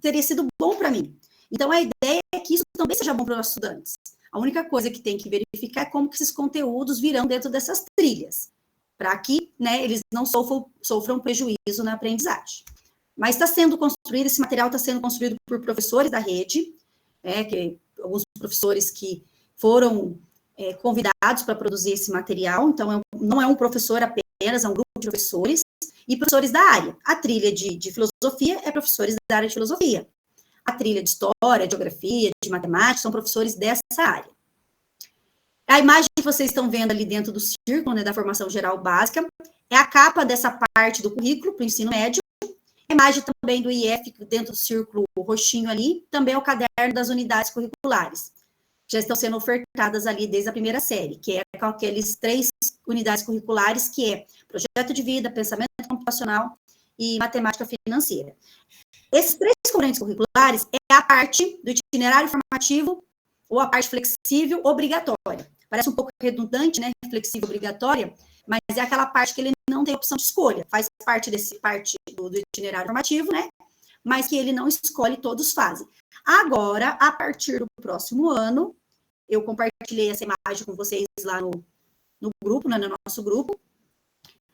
teria sido bom para mim. Então, a ideia é que isso também seja bom para os nossos estudantes. A única coisa que tem que verificar é como que esses conteúdos virão dentro dessas trilhas, para que, né, eles não sofram prejuízo na aprendizagem. Mas está sendo construído, esse material está sendo construído por professores da rede, alguns professores que foram convidados para produzir esse material, então não é um professor apenas, é um grupo de professores e professores da área. A trilha de filosofia é professores da área de filosofia. A trilha de história, de geografia, de matemática, são professores dessa área. A imagem que vocês estão vendo ali dentro do círculo, né, da formação geral básica, é a capa dessa parte do currículo para o ensino médio. A imagem também do IF, dentro do círculo roxinho ali, também é o caderno das unidades curriculares. Já estão sendo ofertadas ali desde a primeira série, que é com aqueles 3 unidades curriculares, que é projeto de vida, pensamento computacional e matemática financeira. Esses 3 componentes curriculares é a parte do itinerário formativo ou a parte flexível obrigatória. Parece um pouco redundante, né? Flexível obrigatória, mas é aquela parte que ele não tem opção de escolha. Faz parte do itinerário formativo, né? Mas que ele não escolhe, todos fazem. Agora, a partir do próximo ano, eu compartilhei essa imagem com vocês lá no grupo, né, no nosso grupo,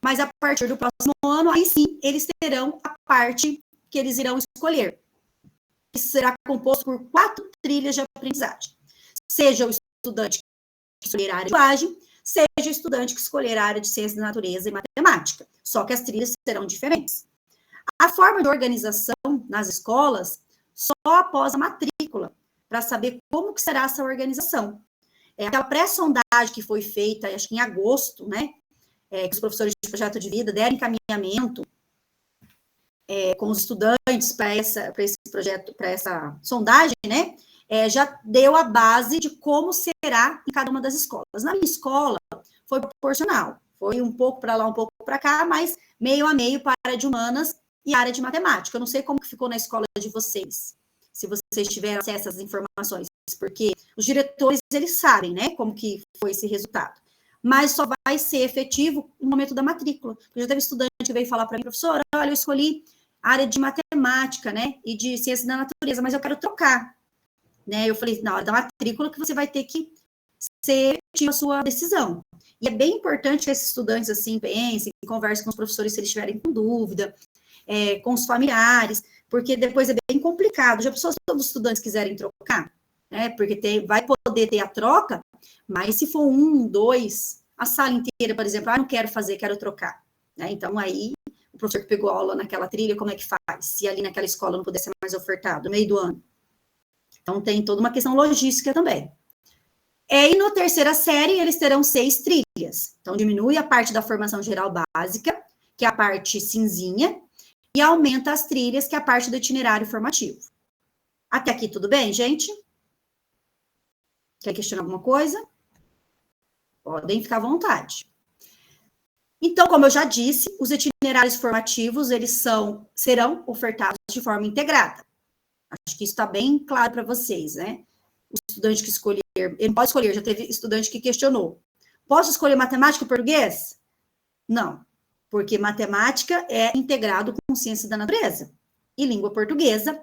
mas a partir do próximo ano, aí sim, eles terão a parte que eles irão escolher, que será composto por 4 trilhas de aprendizagem. Seja o estudante que escolher a área de linguagem, seja o estudante que escolher a área de ciências da natureza e matemática, só que as trilhas serão diferentes. A forma de organização nas escolas, só após a matrícula, para saber como que será essa organização. Aquela pré-sondagem que foi feita, acho que em agosto, né, que os professores de projeto de vida deram encaminhamento com os estudantes para esse projeto, para essa sondagem, né, já deu a base de como será em cada uma das escolas. Na minha escola, foi proporcional, foi um pouco para lá, um pouco para cá, mas meio a meio para a área de humanas e a área de matemática. Eu não sei como que ficou na escola de vocês, se vocês tiveram acesso a essas informações, porque os diretores, eles sabem, né, como que foi esse resultado. Mas só vai ser efetivo no momento da matrícula. Já teve estudante que veio falar para mim, professora, olha, eu escolhi a área de matemática, né, e de ciências da natureza, mas eu quero trocar, né? Eu falei, na hora da matrícula que você vai ter que ser a sua decisão. E é bem importante que esses estudantes, assim, pensem, conversem com os professores se eles estiverem com dúvida, com os familiares, porque depois é bem complicado. Já pensou se todos os estudantes quiserem trocar? Porque vai poder ter a troca, mas se for 1, 2, a sala inteira, por exemplo, não quero fazer, quero trocar. Né? Então, aí, o professor que pegou aula naquela trilha, como é que faz? Se ali naquela escola não puder ser mais ofertado, no meio do ano. Então, tem toda uma questão logística também. E na terceira série, eles terão 6 trilhas. Então, diminui a parte da formação geral básica, que é a parte cinzinha, e aumenta as trilhas, que é a parte do itinerário formativo. Até aqui, tudo bem, gente? Quer questionar alguma coisa? Podem ficar à vontade. Então, como eu já disse, os itinerários formativos, eles serão ofertados de forma integrada. Acho que isso está bem claro para vocês, né? O estudante que escolher, ele não pode escolher, já teve estudante que questionou. Posso escolher matemática e português? Não, porque matemática é integrado com ciência da natureza, e língua portuguesa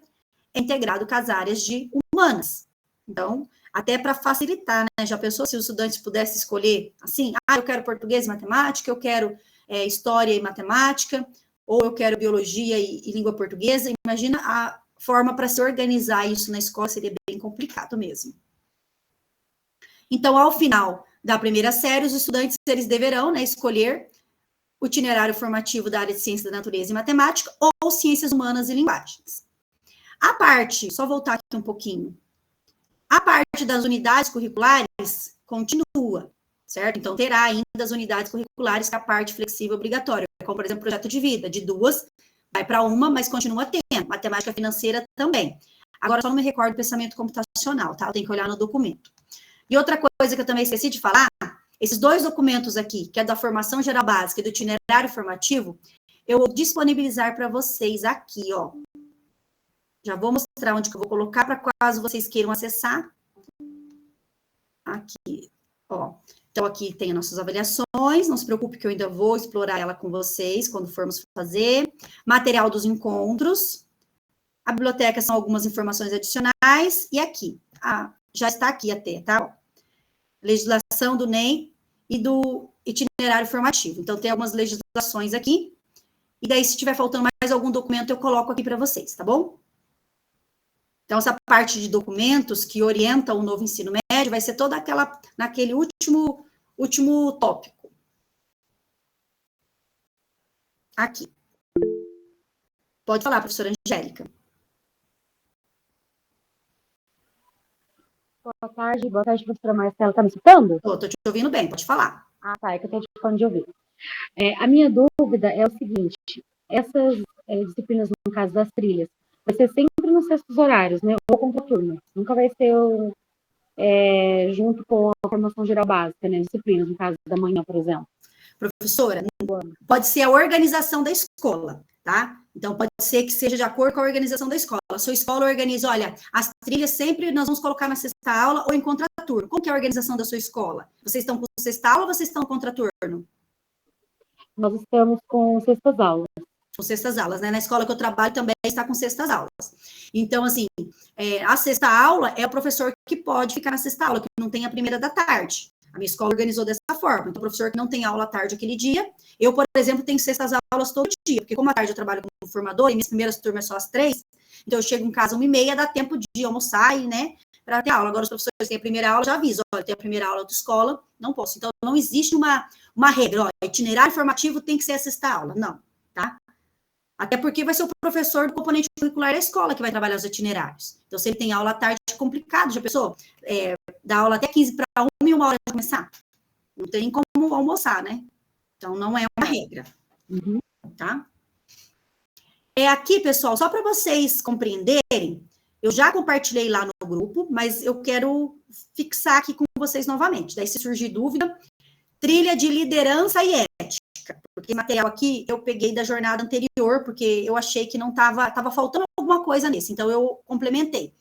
é integrado com as áreas de humanas. Então, até para facilitar, né? Já pensou se os estudantes pudessem escolher assim, eu quero português e matemática, eu quero história e matemática, ou eu quero biologia e língua portuguesa. Imagina a forma para se organizar isso na escola, seria bem complicado mesmo. Então, ao final da primeira série, os estudantes, eles deverão, né, escolher o itinerário formativo da área de ciência da natureza e matemática ou ciências humanas e linguagens. A parte, só voltar aqui um pouquinho, a parte das unidades curriculares continua, certo? Então, terá ainda as unidades curriculares, que é a parte flexível obrigatória, como, por exemplo, projeto de vida, de 2, vai para 1, mas continua tendo. Matemática financeira também. Agora, só não me recordo do pensamento computacional, tá? Eu tenho que olhar no documento. E outra coisa que eu também esqueci de falar, esses 2 documentos aqui, que é da formação geral básica e do itinerário formativo, eu vou disponibilizar para vocês aqui, ó. Já vou mostrar onde que eu vou colocar, para caso vocês queiram acessar. Aqui, ó. Então, aqui tem as nossas avaliações, não se preocupe que eu ainda vou explorar ela com vocês, quando formos fazer. Material dos encontros. A biblioteca são algumas informações adicionais. E aqui, já está aqui até, tá? Legislação do NEM e do itinerário formativo. Então, tem algumas legislações aqui. E daí, se estiver faltando mais algum documento, eu coloco aqui para vocês, tá bom? Então, essa parte de documentos que orienta o novo ensino médio vai ser toda aquela, naquele último tópico. Aqui. Pode falar, professora Angélica. Boa tarde, professora Marcela. Está me escutando? Estou te ouvindo bem, pode falar. Tá, é que eu estou de fone de ouvido. A minha dúvida é o seguinte, essas disciplinas, no caso das trilhas, vai ser sempre nos sextos horários, né? Ou contraturno. Nunca vai ser junto com a formação geral básica, né? Disciplinas, no caso da manhã, por exemplo. Professora, pode ser a organização da escola, tá? Então, pode ser que seja de acordo com a organização da escola. A sua escola organiza, olha, as trilhas sempre nós vamos colocar na sexta aula ou em contraturno. Como que é a organização da sua escola? Vocês estão com sexta aula ou vocês estão com contraturno? Nós estamos com sextas aulas. Com sextas aulas, né? Na escola que eu trabalho também está com sextas aulas. Então, assim, a sexta aula é o professor que pode ficar na sexta aula, que não tem a primeira da tarde. A minha escola organizou dessa forma. Então, o professor que não tem aula à tarde aquele dia, eu, por exemplo, tenho sextas aulas todo dia, porque como à tarde eu trabalho como formador, e minhas primeiras turmas são às 3, então eu chego em casa 1h30, dá tempo de almoçar e, né, para ter aula. Agora, os professores que têm a primeira aula, já aviso, olha, tem a primeira aula da escola, não posso. Então, não existe uma regra, ó, itinerário formativo tem que ser a sexta aula. Não, tá? Até porque vai ser o professor do componente curricular da escola que vai trabalhar os itinerários. Então, se ele tem aula à tarde, é complicado, já pensou? Dá aula até 15 para 1 e 1 hora de começar. Não tem como almoçar, né? Então, não é uma regra. Tá? Aqui, pessoal, só para vocês compreenderem, eu já compartilhei lá no grupo, mas eu quero fixar aqui com vocês novamente. Daí, se surgir dúvida, trilha de liderança e ética. Porque material aqui eu peguei da jornada anterior, porque eu achei que não estava faltando alguma coisa nesse, então eu complementei.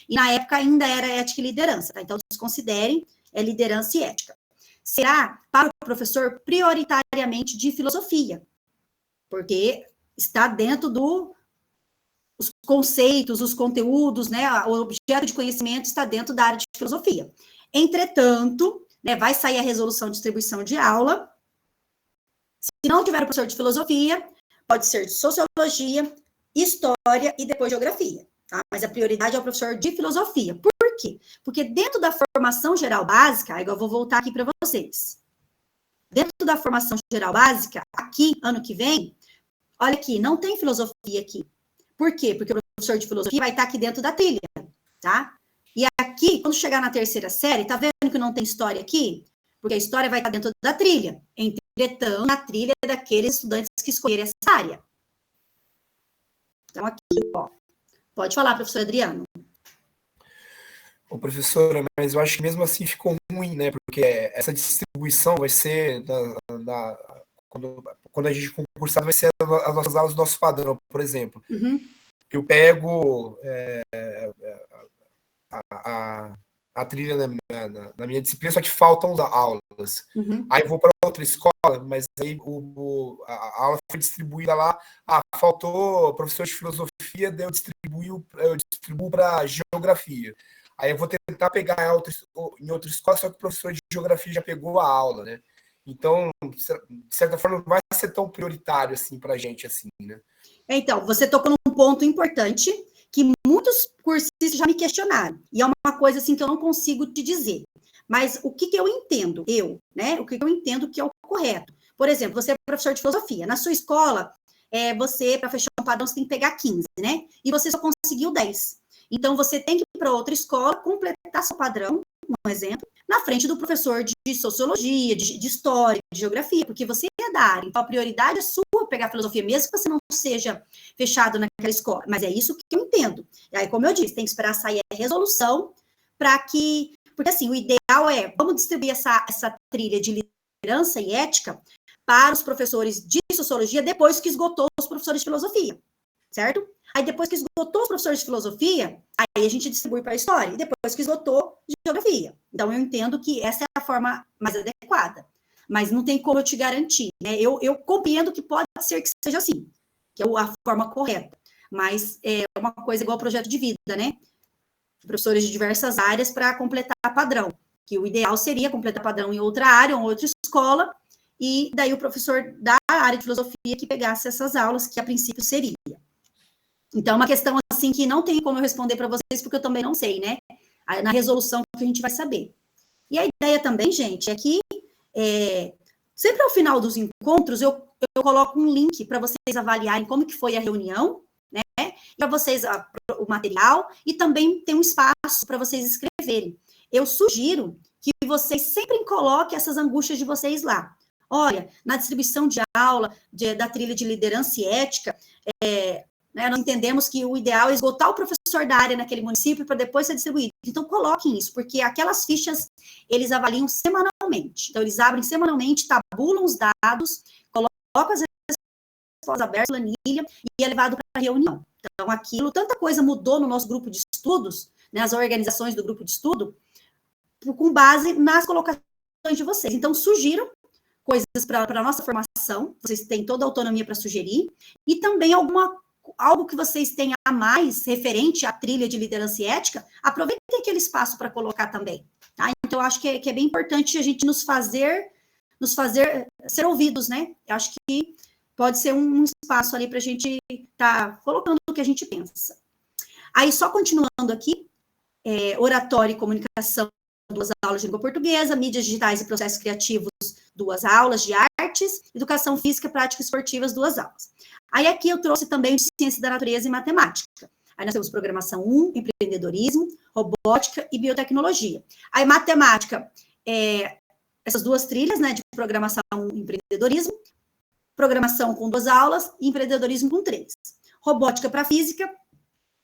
E na época ainda era ética e liderança, tá? Então, desconsiderem liderança e ética. Será para o professor prioritariamente de filosofia, porque está dentro os conceitos, os conteúdos, né? O objeto de conhecimento está dentro da área de filosofia. Entretanto, né, vai sair a resolução de distribuição de aula. Se não tiver o professor de filosofia, pode ser de sociologia, história e depois geografia, tá? Mas a prioridade é o professor de filosofia. Por quê? Porque dentro da formação geral básica, eu vou voltar aqui para vocês. Dentro da formação geral básica, aqui, ano que vem, olha aqui, não tem filosofia aqui. Por quê? Porque o professor de filosofia vai estar aqui dentro da trilha, tá? E aqui, quando chegar na terceira série, tá vendo que não tem história aqui? Porque a história vai estar dentro da trilha. Entretanto, na trilha daqueles estudantes que escolherem essa área. Então, aqui, ó. Pode falar, professor Adriano. Ô, professora, mas eu acho que mesmo assim ficou ruim, né? Porque essa distribuição vai ser quando a gente concursar, vai ser as nossas aulas do nosso padrão, por exemplo. Uhum. Eu pego a trilha na minha disciplina, só que faltam aulas. Uhum. Aí eu vou para outra escola, mas aí a aula foi distribuída lá. Faltou professor de filosofia, daí eu distribuo para geografia. Aí eu vou tentar pegar em outra escola, só que o professor de geografia já pegou a aula, né? Então, de certa forma, não vai ser tão prioritário assim para a gente, assim, né? Então, você tocou num ponto importante que muitos cursistas já me questionaram. E é uma coisa assim que eu não consigo te dizer. Mas o que eu entendo? O que eu entendo que é o correto. Por exemplo, você é professor de filosofia. Na sua escola, você, para fechar um padrão, você tem que pegar 15, né? E você só conseguiu 10. Então, você tem que ir para outra escola, completar seu padrão, um exemplo, na frente do professor de sociologia, de história, de geografia, porque você é da área. Então, a prioridade é sua pegar filosofia, mesmo que você não seja fechado naquela escola. Mas é isso que eu entendo. E aí, como eu disse, tem que esperar sair a resolução para que... Porque, assim, o ideal vamos distribuir essa trilha de liderança e ética para os professores de sociologia depois que esgotou os professores de filosofia, certo? Aí, depois que esgotou os professores de filosofia, aí a gente distribui para a história. E depois que esgotou, geografia. Então, eu entendo que essa é a forma mais adequada. Mas não tem como eu te garantir, né? Eu compreendo que pode ser que seja assim, que é a forma correta. Mas é uma coisa igual ao projeto de vida, né? Professores de diversas áreas para completar padrão. Que o ideal seria completar padrão em outra área, ou outra escola, e daí o professor da área de filosofia que pegasse essas aulas, que a princípio seria. Então, é uma questão assim que não tem como eu responder para vocês, porque eu também não sei, né? Na resolução que a gente vai saber. E a ideia também, gente, é que sempre ao final dos encontros eu coloco um link para vocês avaliarem como que foi a reunião, né? Para vocês o material, e também tem um espaço para vocês escreverem. Eu sugiro que vocês sempre coloquem essas angústias de vocês lá. Olha, na distribuição de aula, da trilha de liderança e ética, né, nós entendemos que o ideal é esgotar o professor da área naquele município para depois ser distribuído. Então, coloquem isso, porque aquelas fichas, eles avaliam semanalmente. Então, eles abrem semanalmente, tabulam os dados, colocam as respostas abertas, planilha, e é levado para a reunião. Então, tanta coisa mudou no nosso grupo de estudos, né, as organizações do grupo de estudo, com base nas colocações de vocês. Então, sugiram coisas para a nossa formação, vocês têm toda a autonomia para sugerir, e também algo que vocês tenham a mais referente à trilha de liderança e ética, aproveitem aquele espaço para colocar também, tá? Então, eu acho que é bem importante a gente nos fazer ser ouvidos, né? Eu acho que pode ser um espaço ali para a gente estar colocando o que a gente pensa. Aí, só continuando aqui, oratória e comunicação, 2 aulas de língua portuguesa, mídias digitais e processos criativos, 2 aulas de artes, educação física, práticas esportivas, 2 aulas. Aí aqui eu trouxe também de ciência da natureza e matemática. Aí nós temos programação 1, empreendedorismo, robótica e biotecnologia. Aí matemática, essas 2 trilhas, né, de programação e empreendedorismo, programação com 2 aulas e empreendedorismo com 3. robótica para física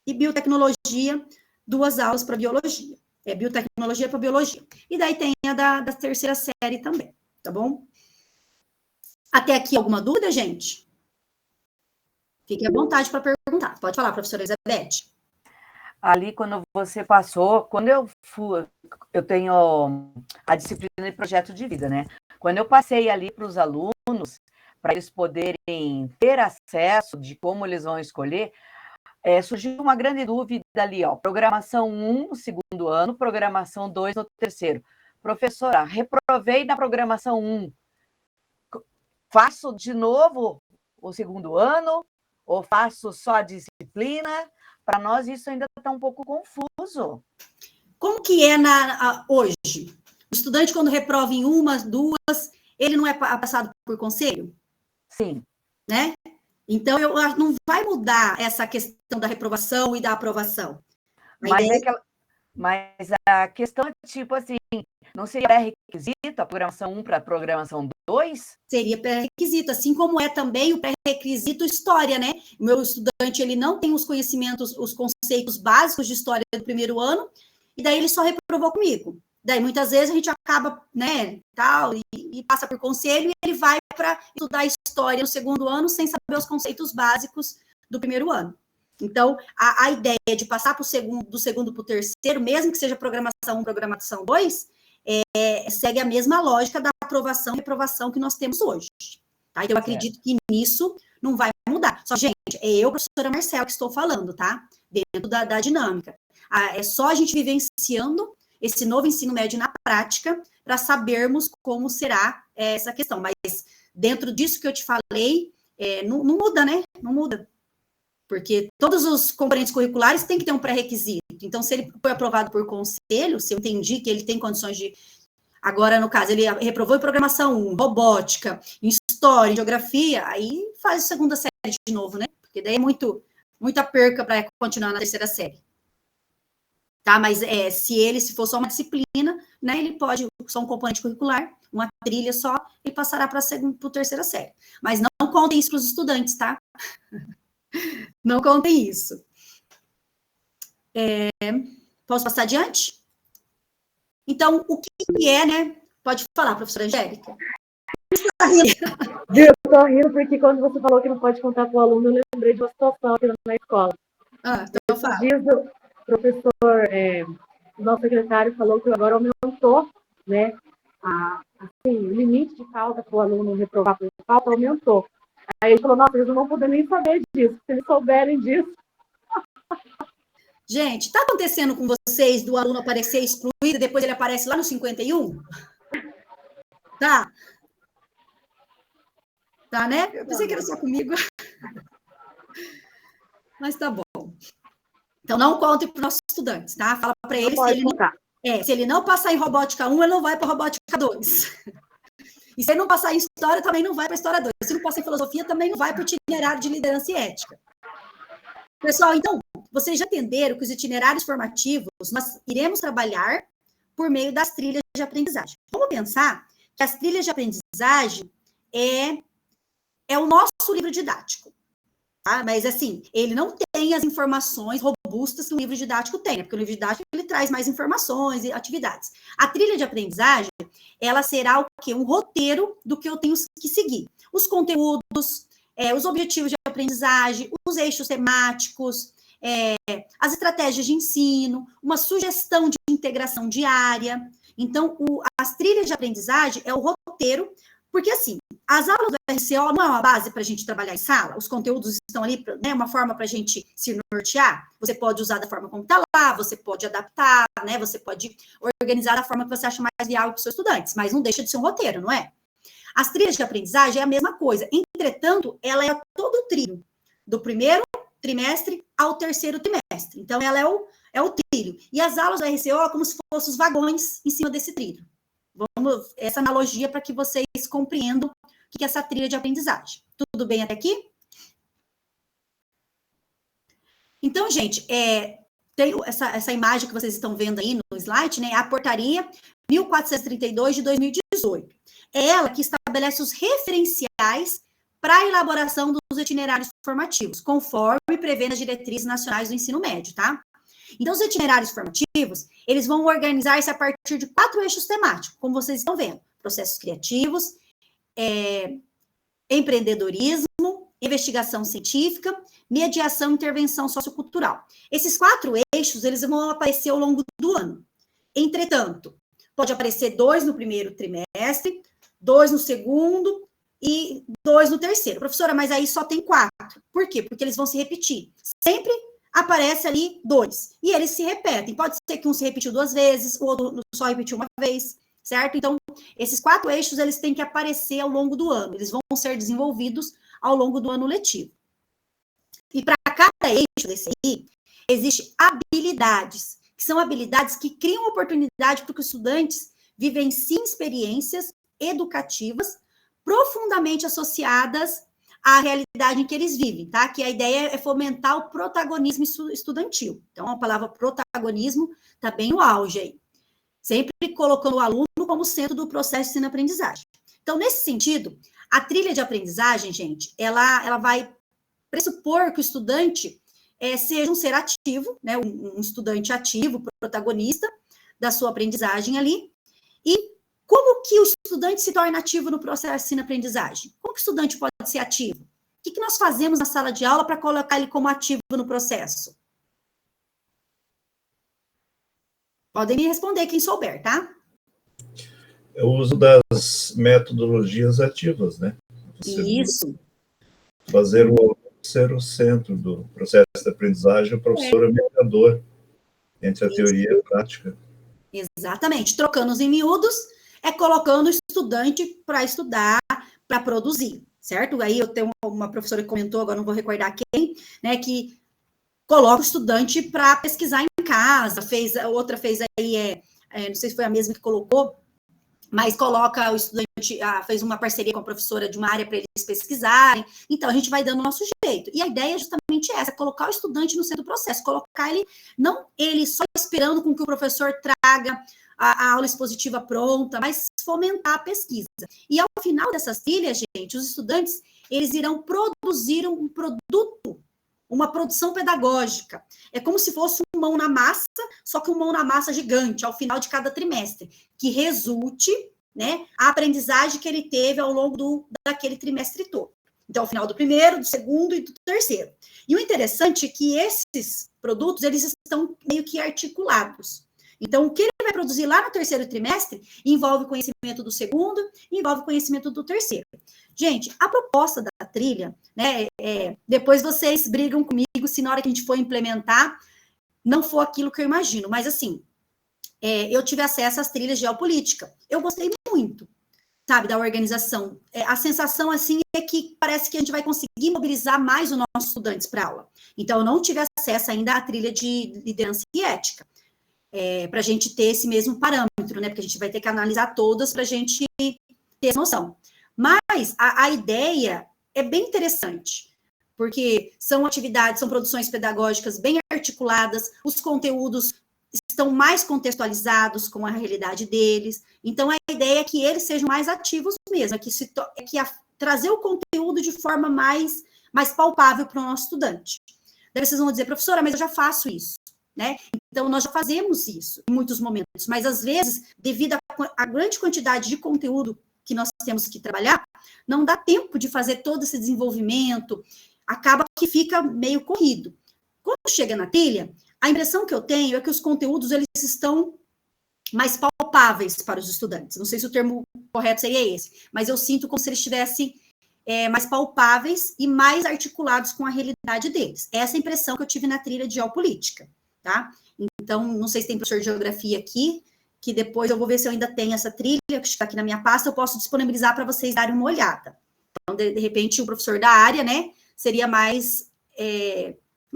e biotecnologia, 2 aulas para biologia. Biotecnologia para biologia. E daí tem a da terceira série também, tá bom? Até aqui, alguma dúvida, gente? Fique à vontade para perguntar. Pode falar, professora Elizabeth. Ali, quando você passou, quando eu tenho a disciplina de projeto de vida, né? Quando eu passei ali para os alunos, para eles poderem ter acesso de como eles vão escolher, surgiu uma grande dúvida ali, ó, programação 1 no segundo ano, programação 2 no terceiro. Professora, reprovei na programação 1, faço de novo o segundo ano ou faço só a disciplina? Para nós isso ainda está um pouco confuso. Como que é hoje? O estudante, quando reprova em 1, 2, ele não é passado por conselho? Sim. Né? Então, não vai mudar essa questão da reprovação e da aprovação. Mas a questão é tipo assim, não seria pré-requisito a programação 1 para a programação 2? Seria pré-requisito, assim como é também o pré-requisito história, né? O meu estudante, ele não tem os conhecimentos, os conceitos básicos de história do primeiro ano, e daí ele só reprovou comigo. Daí, muitas vezes, a gente acaba, né, tal, e passa por conselho, e ele vai para estudar história no segundo ano, sem saber os conceitos básicos do primeiro ano. Então, a ideia de passar do segundo para o terceiro, mesmo que seja programação 1, programação 2, segue a mesma lógica da aprovação e reprovação que nós temos hoje. Tá? Então, eu acredito que nisso não vai mudar. Só, gente, eu, professora Marcela, que estou falando, tá? Dentro da dinâmica. É só a gente vivenciando esse novo ensino médio na prática para sabermos como será essa questão. Mas dentro disso que eu te falei, não muda, né? Não muda. Porque todos os componentes curriculares têm que ter um pré-requisito. Então, se ele foi aprovado por conselho, se eu entendi que ele tem condições de... Agora, no caso, ele reprovou em programação 1, robótica, em história, em geografia, aí faz a segunda série de novo, né? Porque daí é muita perca para continuar na terceira série. Tá? Mas se for só uma disciplina, né, ele pode, só um componente curricular, uma trilha só, e passará para a terceira série. Mas não contem isso para os estudantes, tá? Não contem isso. Posso passar adiante? Então, o que é, né? Pode falar, professora Angélica. Eu estou rindo porque quando você falou que não pode contar para o aluno, eu lembrei de uma situação aqui na escola. Então fala. Dias o professor, o nosso secretário falou que agora aumentou, né? O limite de falta para o aluno reprovar por falta aumentou. Aí ele falou, nossa, eles não vão poder nem saber disso, se eles souberem disso. Gente, está acontecendo com vocês do aluno aparecer excluído e depois ele aparece lá no 51? Tá? Tá, né? Eu pensei que era só comigo. Mas tá bom. Então, não contem para os nossos estudantes, tá? Fala para ele, se ele não passar em robótica 1, ele não vai para robótica 2. E se ele não passar em história, também não vai para a história 2. Se não passar em filosofia, também não vai para o itinerário de liderança e ética. Pessoal, então, vocês já entenderam que os itinerários formativos nós iremos trabalhar por meio das trilhas de aprendizagem. Vamos pensar que as trilhas de aprendizagem é o nosso livro didático. Tá? Mas, assim, ele não tem as informações robustas que o livro didático tem, né? Porque o livro didático ele traz mais informações e atividades. A trilha de aprendizagem, ela será o quê? Um roteiro do que eu tenho que seguir. Os conteúdos, os objetivos de aprendizagem, os eixos temáticos, as estratégias de ensino, uma sugestão de integração diária. Então, as trilhas de aprendizagem é o roteiro, porque, assim, as aulas do RCO não é uma base para a gente trabalhar em sala, os conteúdos estão ali, né, uma forma para a gente se nortear. Você pode usar da forma como está lá, você pode adaptar, né, você pode organizar da forma que você acha mais viável para os seus estudantes, mas não deixa de ser um roteiro, não é? As trilhas de aprendizagem é a mesma coisa, entretanto, ela é todo o trilho, do primeiro trimestre ao terceiro trimestre. Então, ela é o trilho. E as aulas do RCO é como se fossem os vagões em cima desse trilho. Vamos, essa analogia para que vocês compreendam o que é essa trilha de aprendizagem. Tudo bem até aqui? Então, gente, tem essa imagem que vocês estão vendo aí no slide, né? A portaria 1432 de 2018. É ela que estabelece os referenciais para a elaboração dos itinerários formativos, conforme prevê nas diretrizes nacionais do ensino médio, tá? Então, os itinerários formativos, eles vão organizar-se a partir de 4 eixos temáticos, como vocês estão vendo. Processos criativos, empreendedorismo, investigação científica, mediação e intervenção sociocultural. Esses 4 eixos, eles vão aparecer ao longo do ano. Entretanto, pode aparecer 2 no primeiro trimestre, 2 no segundo e 2 no terceiro. Professora, mas aí só tem 4. Por quê? Porque eles vão se repetir. Sempre aparece ali 2. E eles se repetem. Pode ser que um se repetiu 2 vezes, o outro só repetiu uma vez, certo? Então, esses 4 eixos, eles têm que aparecer ao longo do ano. Eles vão ser desenvolvidos ao longo do ano letivo. E para cada eixo desse aí, existem habilidades, que são habilidades que criam oportunidade para que os estudantes vivenciem experiências educativas profundamente associadas à realidade em que eles vivem, tá? Que a ideia é fomentar o protagonismo estudantil. Então, a palavra protagonismo está bem no auge aí. Sempre colocando o aluno como centro do processo de ensino-aprendizagem. Então, nesse sentido, a trilha de aprendizagem, gente, ela vai pressupor que o estudante seja um ser ativo, né? Um estudante ativo, protagonista da sua aprendizagem ali. E como que o estudante se torna ativo no processo de ensino-aprendizagem? Como que o estudante pode ser ativo? O que nós fazemos na sala de aula para colocar ele como ativo no processo? Podem me responder quem souber, tá? É o uso das metodologias ativas, né? Isso. Fazer o aluno ser o centro do processo de aprendizagem, o professor é o mediador entre a teoria e a prática. Exatamente. Trocando em miúdos, colocando o estudante para estudar, para produzir, certo? Aí eu tenho uma professora que comentou, agora não vou recordar quem, né, que coloca o estudante para pesquisar em casa, outra fez aí, não sei se foi a mesma que colocou, mas coloca o estudante, fez uma parceria com a professora de uma área para eles pesquisarem. Então, a gente vai dando o nosso jeito. E a ideia é justamente essa, colocar o estudante no centro do processo, colocar ele, não ele só esperando com que o professor traga a aula expositiva pronta, mas fomentar a pesquisa. E ao final dessas trilhas, gente, os estudantes, eles irão produzir um produto, uma produção pedagógica. É como se fosse um mão na massa, só que um mão na massa gigante, ao final de cada trimestre, que resulte, né, a aprendizagem que ele teve ao longo daquele trimestre todo. Então, ao final do primeiro, do segundo e do terceiro. E o interessante é que esses produtos, eles estão meio que articulados. Então, o que ele vai produzir lá no terceiro trimestre envolve conhecimento do segundo, envolve conhecimento do terceiro. Gente, a proposta da trilha, né, depois vocês brigam comigo se na hora que a gente for implementar, não for aquilo que eu imagino, mas assim, eu tive acesso às trilhas de geopolítica. Eu gostei muito, sabe, da organização. A sensação, assim, é que parece que a gente vai conseguir mobilizar mais os nossos estudantes para aula. Então, eu não tive acesso ainda à trilha de liderança e ética, para a gente ter esse mesmo parâmetro, né, porque a gente vai ter que analisar todas para a gente ter essa noção. Mas a ideia é bem interessante, porque são atividades, são produções pedagógicas bem articuladas, os conteúdos estão mais contextualizados com a realidade deles, então a ideia é que eles sejam mais ativos mesmo, trazer o conteúdo de forma mais palpável para o nosso estudante. Daí vocês vão dizer, professora, mas eu já faço isso, né? Então, nós já fazemos isso em muitos momentos, mas às vezes, devido à grande quantidade de conteúdo que nós temos que trabalhar, não dá tempo de fazer todo esse desenvolvimento, acaba que fica meio corrido. Quando chega na trilha, a impressão que eu tenho é que os conteúdos, eles estão mais palpáveis para os estudantes. Não sei se o termo correto seria esse, mas eu sinto como se eles estivessem mais palpáveis e mais articulados com a realidade deles. Essa é a impressão que eu tive na trilha de geopolítica, tá? Então, não sei se tem professor de geografia aqui, que depois eu vou ver se eu ainda tenho essa trilha, que está aqui na minha pasta, eu posso disponibilizar para vocês darem uma olhada. Então, de repente, o professor da área, né, seria mais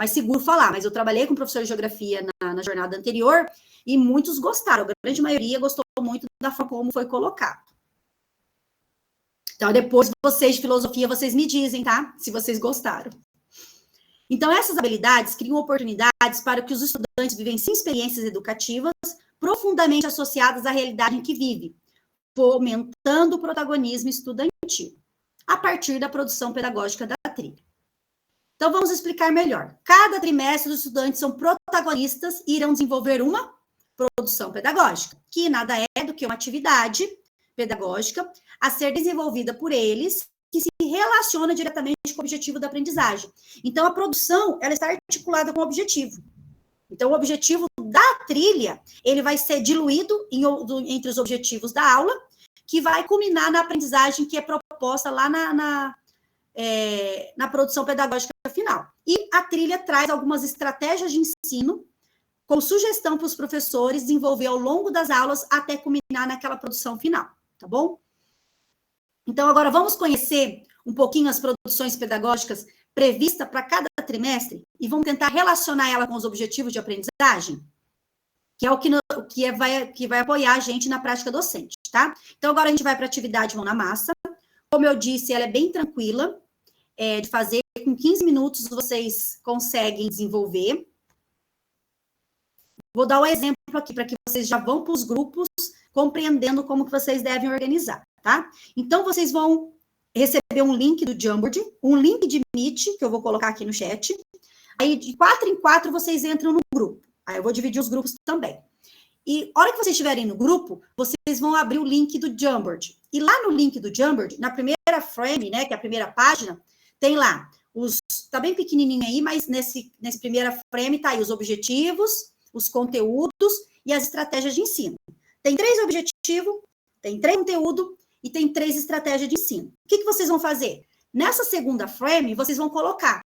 seguro falar, mas eu trabalhei com professor de geografia na jornada anterior, e muitos gostaram, a grande maioria gostou muito da forma como foi colocado. Então, depois, vocês de filosofia, vocês me dizem, tá? Se vocês gostaram. Então, essas habilidades criam oportunidades para que os estudantes vivenciem experiências educativas profundamente associadas à realidade em que vive, fomentando o protagonismo estudantil. a partir da produção pedagógica da trilha. Então, vamos explicar melhor. Cada trimestre, os estudantes são protagonistas e irão desenvolver uma produção pedagógica, que nada é do que uma atividade pedagógica a ser desenvolvida por eles, que se relaciona diretamente com o objetivo da aprendizagem. Então, a produção, ela está articulada com o objetivo. Então, o objetivo da trilha, ele vai ser diluído entre os objetivos da aula, que vai culminar na aprendizagem que é proposta lá na produção pedagógica final. E a trilha traz algumas estratégias de ensino, com sugestão para os professores desenvolver ao longo das aulas até culminar naquela produção final, tá bom? Então, agora vamos conhecer um pouquinho as produções pedagógicas previstas para cada trimestre e vamos tentar relacionar ela com os objetivos de aprendizagem, que é o que vai apoiar a gente na prática docente, tá? Então, agora a gente vai para a atividade Mão na Massa. Como eu disse, ela é bem tranquila de fazer, com 15 minutos vocês conseguem desenvolver. Vou dar um exemplo aqui para que vocês já vão para os grupos compreendendo como que vocês devem organizar, tá? Então, vocês vão receber um link do Jamboard, um link de Meet, que eu vou colocar aqui no chat. Aí, de 4 em 4, vocês entram no grupo. Aí, eu vou dividir os grupos também. E, a hora que vocês estiverem no grupo, vocês vão abrir o link do Jamboard. E lá no link do Jamboard, na primeira frame, né, que é a primeira página, tem lá tá bem pequenininho aí, mas nesse primeira frame tá aí os objetivos, os conteúdos e as estratégias de ensino. Tem 3 objetivos, tem 3 conteúdos e tem 3 estratégias de ensino. O que vocês vão fazer? Nessa segunda frame, vocês vão colocar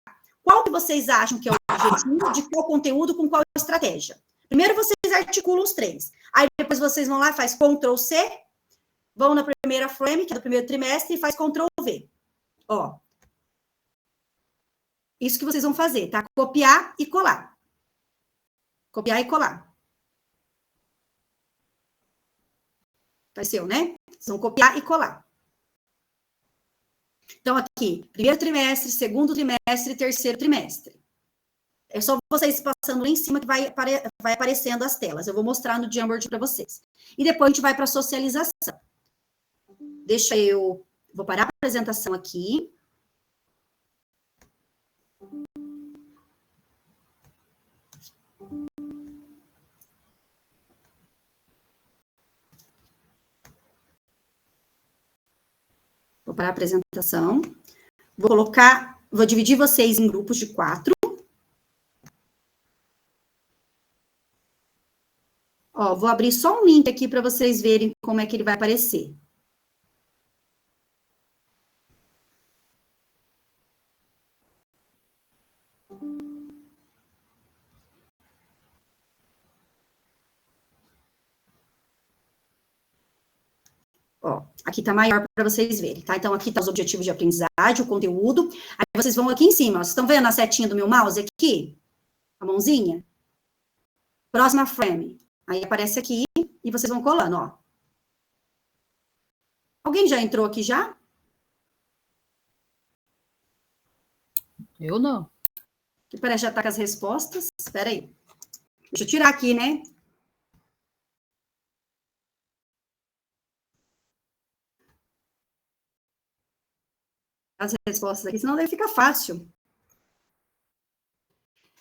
qual que vocês acham que é o objetivo, de qual conteúdo, com qual estratégia. Primeiro, vocês articulam os 3. Aí, depois, vocês vão lá e faz Ctrl+C, vão na primeira frame, que é do primeiro trimestre, e faz Ctrl+V. Ó. Isso que vocês vão fazer, tá? Copiar e colar. Copiar e colar. Apareceu, né? Vocês vão copiar e colar. Então, aqui, primeiro trimestre, segundo trimestre, terceiro trimestre. É só vocês passando lá em cima que vai aparecendo as telas. Eu vou mostrar no Jamboard para vocês. E depois a gente vai para a socialização. Vou parar a apresentação aqui. Vou parar a apresentação. Vou dividir vocês em grupos de 4. Ó, vou abrir só um link aqui para vocês verem como é que ele vai aparecer. Ó, aqui tá maior para vocês verem, tá? Então, aqui tá os objetivos de aprendizagem, o conteúdo. Aí, vocês vão aqui em cima, ó. Vocês estão vendo a setinha do meu mouse aqui? A mãozinha? Próxima frame. Aí, aparece aqui e vocês vão colando, ó. Alguém já entrou aqui já? Eu não. Que parece já tá com as respostas. Espera aí. Deixa eu tirar aqui, né? As respostas aqui, senão daí fica fácil.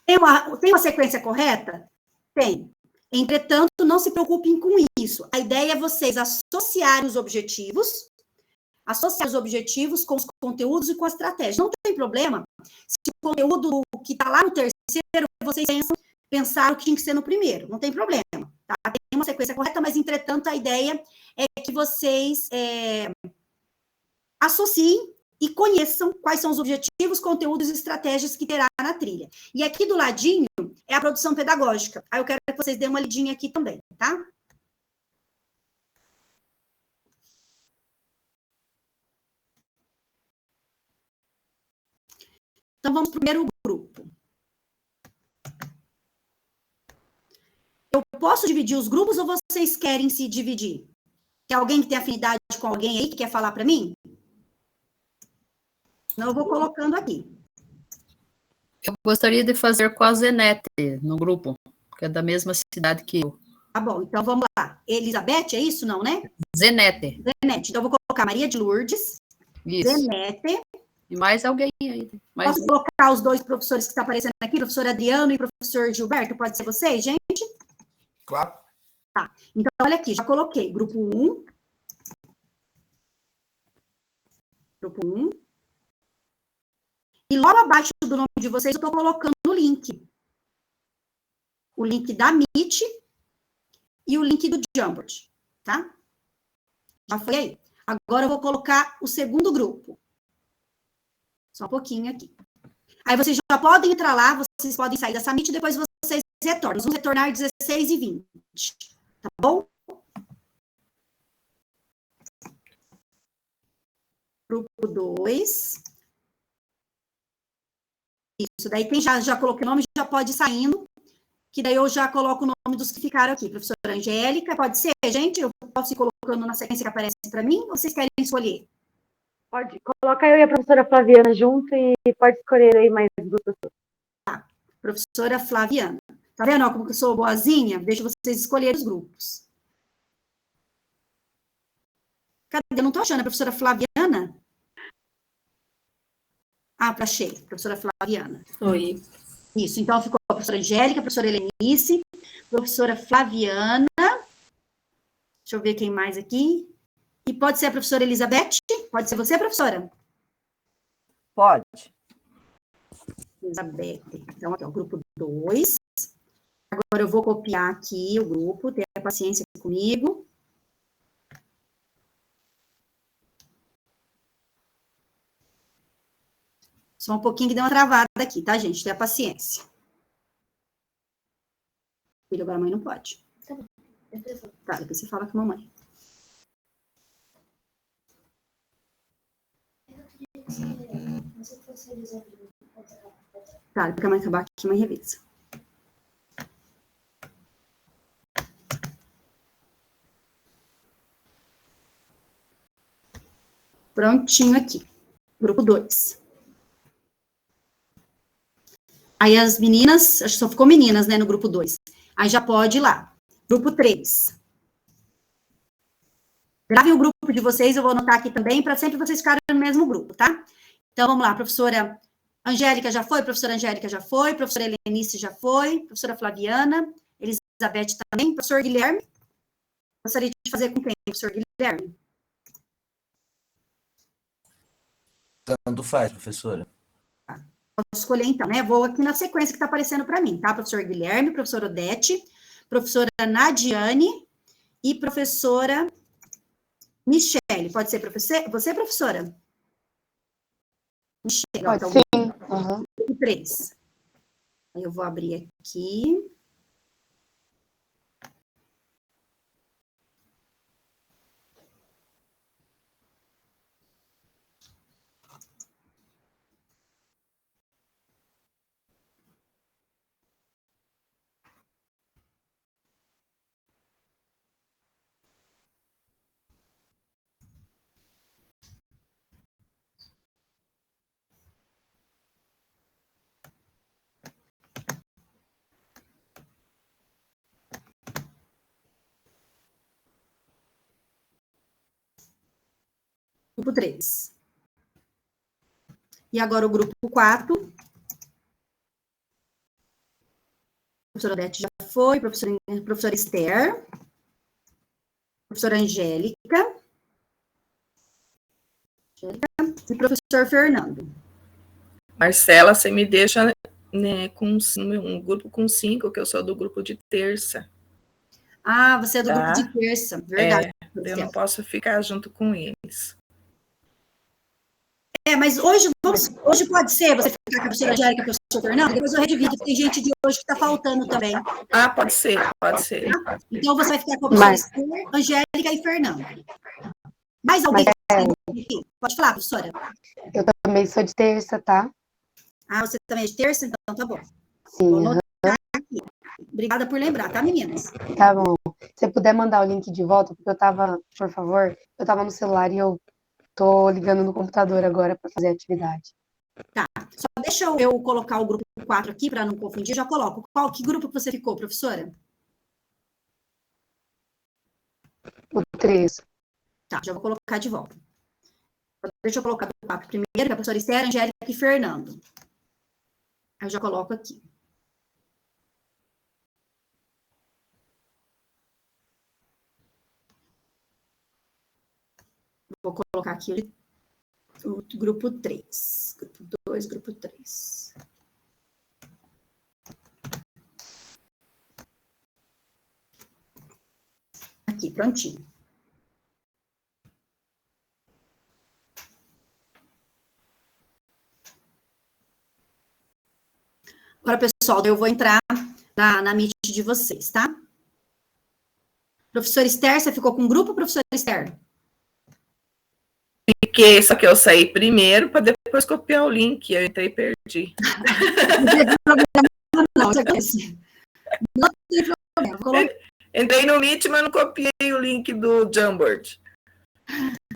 Tem uma sequência correta? Tem. Entretanto, não se preocupem com isso. A ideia é vocês associarem os objetivos com os conteúdos e com a estratégia. Não tem problema se o conteúdo que está lá no terceiro, vocês pensaram que tinha que ser no primeiro. Não tem problema. Tá? Tem uma sequência correta, mas, entretanto, a ideia é que vocês associem e conheçam quais são os objetivos, conteúdos e estratégias que terá na trilha. E aqui do ladinho é a produção pedagógica. Aí eu quero que vocês dêem uma lidinha aqui também, tá? Então, vamos para o primeiro grupo. Eu posso dividir os grupos ou vocês querem se dividir? Tem alguém que tem afinidade com alguém aí que quer falar para mim? Não, eu vou colocando aqui. Eu gostaria de fazer com a Zenete no grupo, que é da mesma cidade que eu. Tá bom, então vamos lá. Elizabeth, é isso, não, né? Zenete. Zenete. Então, eu vou colocar Maria de Lourdes. Isso. Zenete. E mais alguém aí. Mais Posso colocar os dois professores que estão aparecendo aqui, professor Adriano e professor Gilberto? Pode ser vocês, gente? Claro. Tá. Então, olha aqui, já coloquei grupo 1. Grupo 1. E logo abaixo do nome de vocês, eu estou colocando o link. O link da Meet e o link do Jamboard, tá? Já foi aí. Agora eu vou colocar o segundo grupo. Só um pouquinho aqui. Aí vocês já podem entrar lá, vocês podem sair dessa Meet e depois vocês retornam. Nós vamos retornar 16 e 20. Tá bom? Grupo 2. Isso, daí quem já coloquei o nome já pode ir saindo, que daí eu já coloco o nome dos que ficaram aqui. Professora Angélica, pode ser, gente? Eu posso ir colocando na sequência que aparece para mim, ou vocês querem escolher? Pode. Coloca eu e a professora Flaviana junto e pode escolher aí mais duas pessoas. Tá. Professora Flaviana. Tá vendo ó, como que eu sou boazinha? Deixa vocês escolherem os grupos. Cadê? Eu não tô achando a professora Flaviana. Ah, achei. Professora Flaviana. Oi. Isso, então ficou a professora Angélica, a professora Helenice, professora Flaviana. Deixa eu ver quem mais aqui. E pode ser a professora Elizabeth? Pode ser você, professora? Pode. Elizabeth. Então, aqui, ó, o grupo 2. Agora eu vou copiar aqui o grupo, tenha paciência comigo. Só um pouquinho que deu uma travada aqui, tá, gente? Tenha paciência. Filho, agora a mãe não pode. Tá bom. Tá, depois você fala com a mamãe. Tá, porque a mãe acabar aqui, a mãe revisa. Prontinho aqui. Grupo 2. Aí as meninas, acho que só ficou meninas, né, no grupo 2. Aí já pode ir lá. Grupo 3. Gravem o grupo de vocês, eu vou anotar aqui também, para sempre vocês ficarem no mesmo grupo, tá? Então, vamos lá, professora Angélica já foi, professora Angélica já foi, professora Helenice já foi, professora Flaviana, Elizabeth também, professor Guilherme. Gostaria de fazer com quem, professor Guilherme? Tanto faz, professora. Posso escolher, então, né? Vou aqui na sequência que está aparecendo para mim, tá? Professor Guilherme, professora Odete, professora Nadiane e professora Michele. Pode ser você, professora? Michele. Pode Ó, sim. Então, 3. Aí eu vou abrir aqui. Grupo 3. E agora o grupo 4. Professora Odete já foi, professora Esther, professora Angélica e professor Fernando. Marcela, você me deixa, né, com um grupo com 5, que eu sou do grupo de terça. Ah, você é do Tá. grupo de terça, verdade. Eu não posso ficar junto com eles. Mas hoje pode ser você ficar com a professora Angélica e o professor Fernando, depois eu redivido, tem gente de hoje que está faltando também. Ah, pode ser. Então você vai ficar com a professora Esther, Angélica e Fernando. Mais alguém? Pode falar, professora. Eu também sou de terça, tá? Ah, você também é de terça? Então tá bom. Sim. Vou anotar aqui. Obrigada por lembrar, tá, meninas? Tá bom. Se você puder mandar o link de volta, porque por favor, eu tava no celular e eu tô ligando no computador agora para fazer a atividade. Tá. Só deixa eu colocar o grupo 4 aqui para não confundir. Já coloco. Que grupo que você ficou, professora? O 3. Tá, já vou colocar de volta. Deixa eu colocar do 4 primeiro, que é a professora Esther, Angélica e Fernando. Aí eu já coloco aqui. Vou colocar aqui o grupo 3. Grupo 2, grupo 3. Aqui, prontinho. Agora, pessoal, eu vou entrar na Meet de vocês, tá? Professora Esther, você ficou com o grupo, professora Esther? Fiquei, só que eu saí primeiro para depois copiar o link. Eu entrei e perdi. Não, isso aqui é assim. Não tem problema. Entrei no Meet, mas não copiei o link do Jamboard.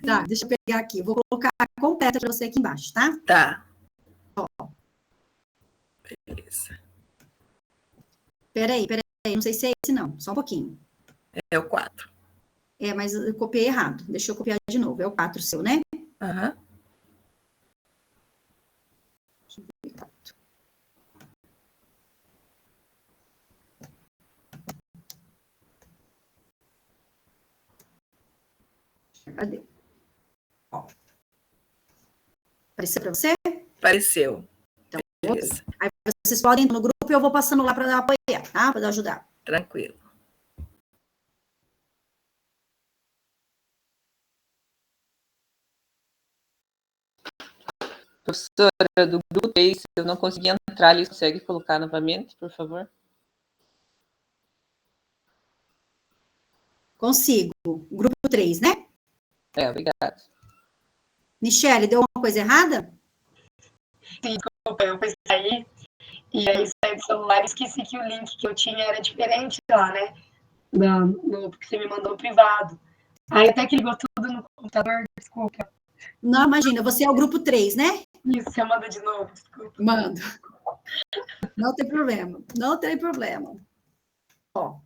Tá, deixa eu pegar aqui. Vou colocar completa para você aqui embaixo, tá? Tá. Ó. Beleza. Peraí. Não sei se é esse, não. Só um pouquinho. É o 4. É, mas eu copiei errado. Deixa eu copiar de novo. É o 4 seu, né? Aham. Cadê? Ó. Apareceu para você? Apareceu. Então, beleza. Aí vocês podem ir no grupo e eu vou passando lá para apoiar, tá? Para ajudar. Tranquilo. Professora, do grupo 3, eu não consegui entrar ali, consegue colocar novamente, por favor? Consigo. Grupo 3, né? Obrigado. Michele, deu alguma coisa errada? Sim, desculpa, eu fui sair e aí saí do celular e esqueci que o link que eu tinha era diferente lá, né? Porque você me mandou privado. Aí até que ligou tudo no computador, desculpa. Não, imagina, você é o grupo 3, né? Isso, você manda de novo, desculpa. Mando. Não tem problema. Não tem problema. Ó.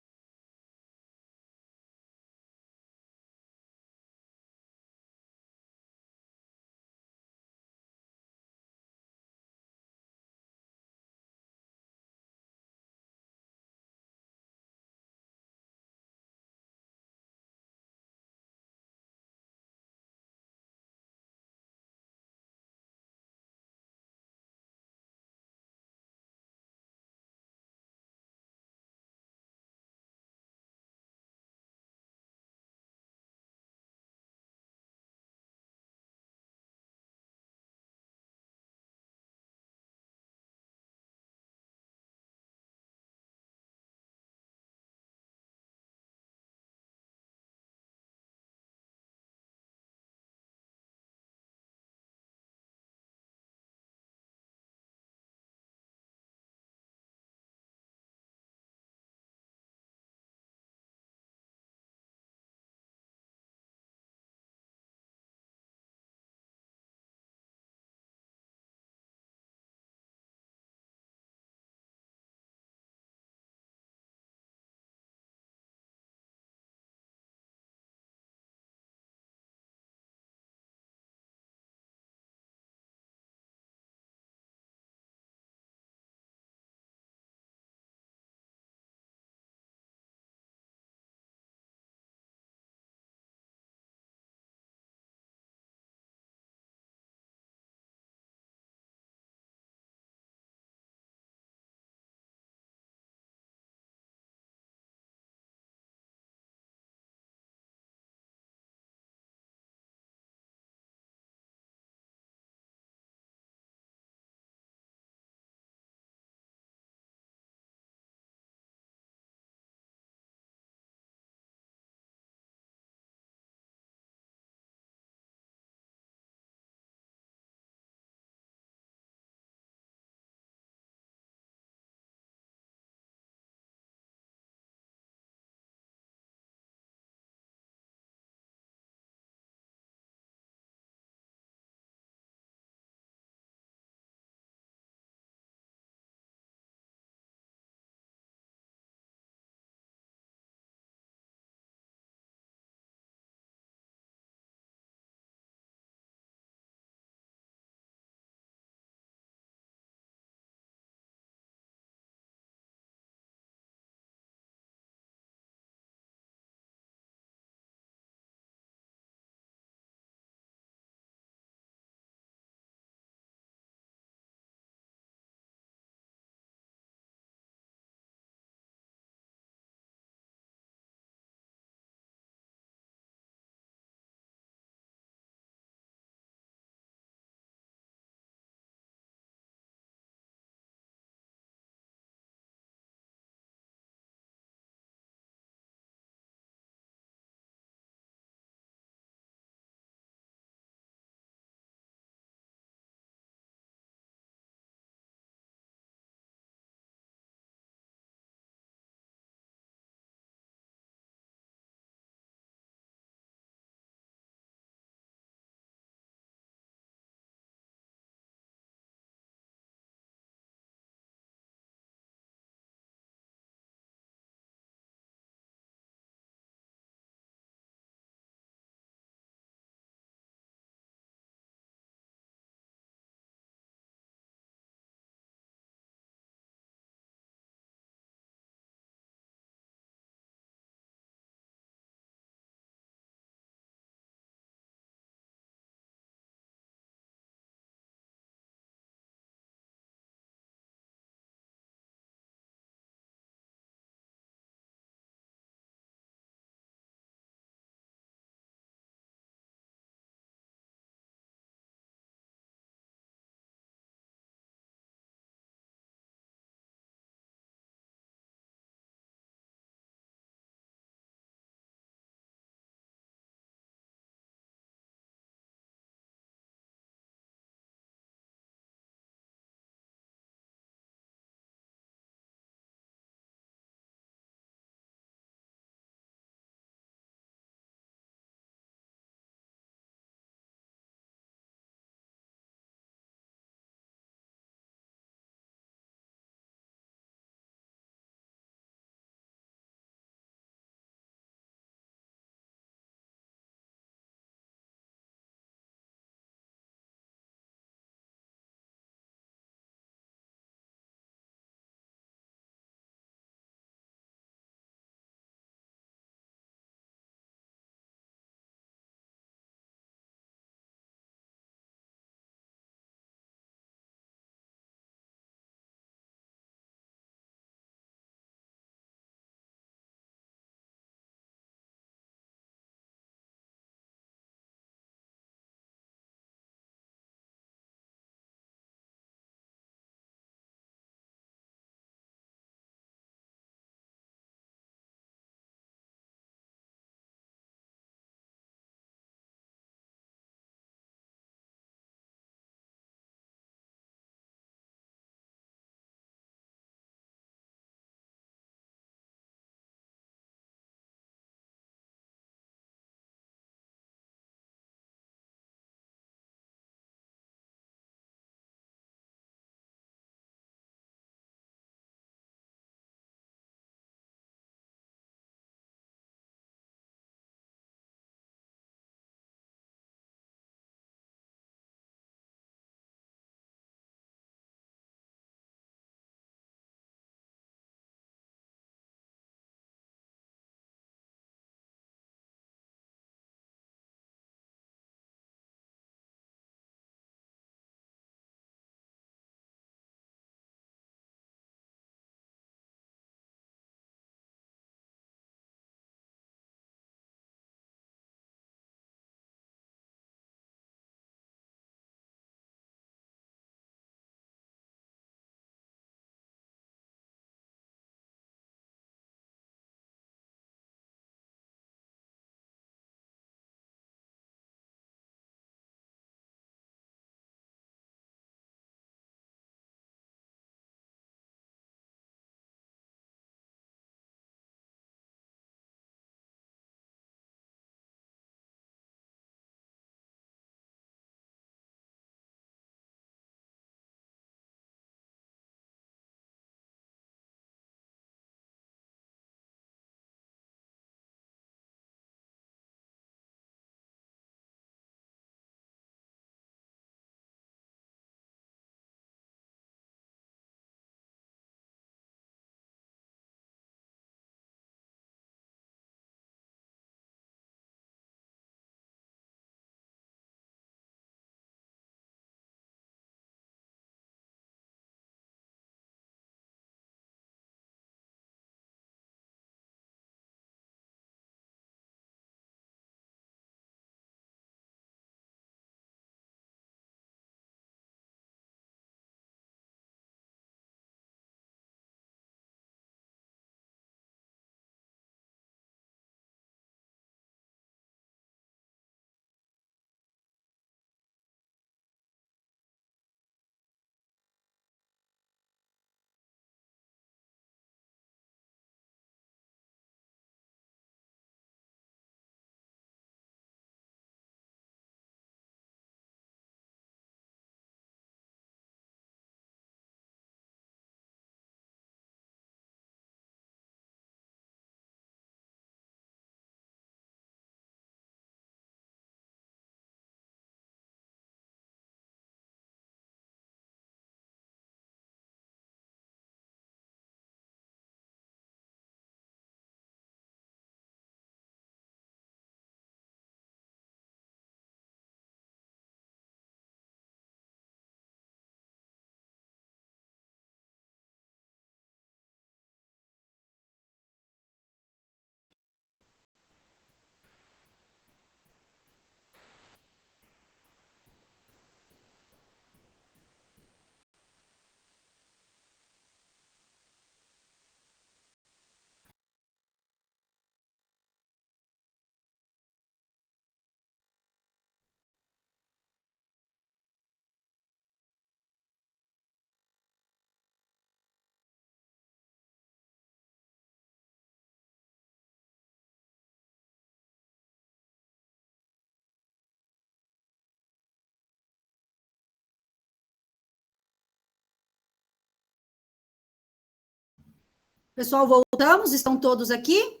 Pessoal, voltamos? Estão todos aqui?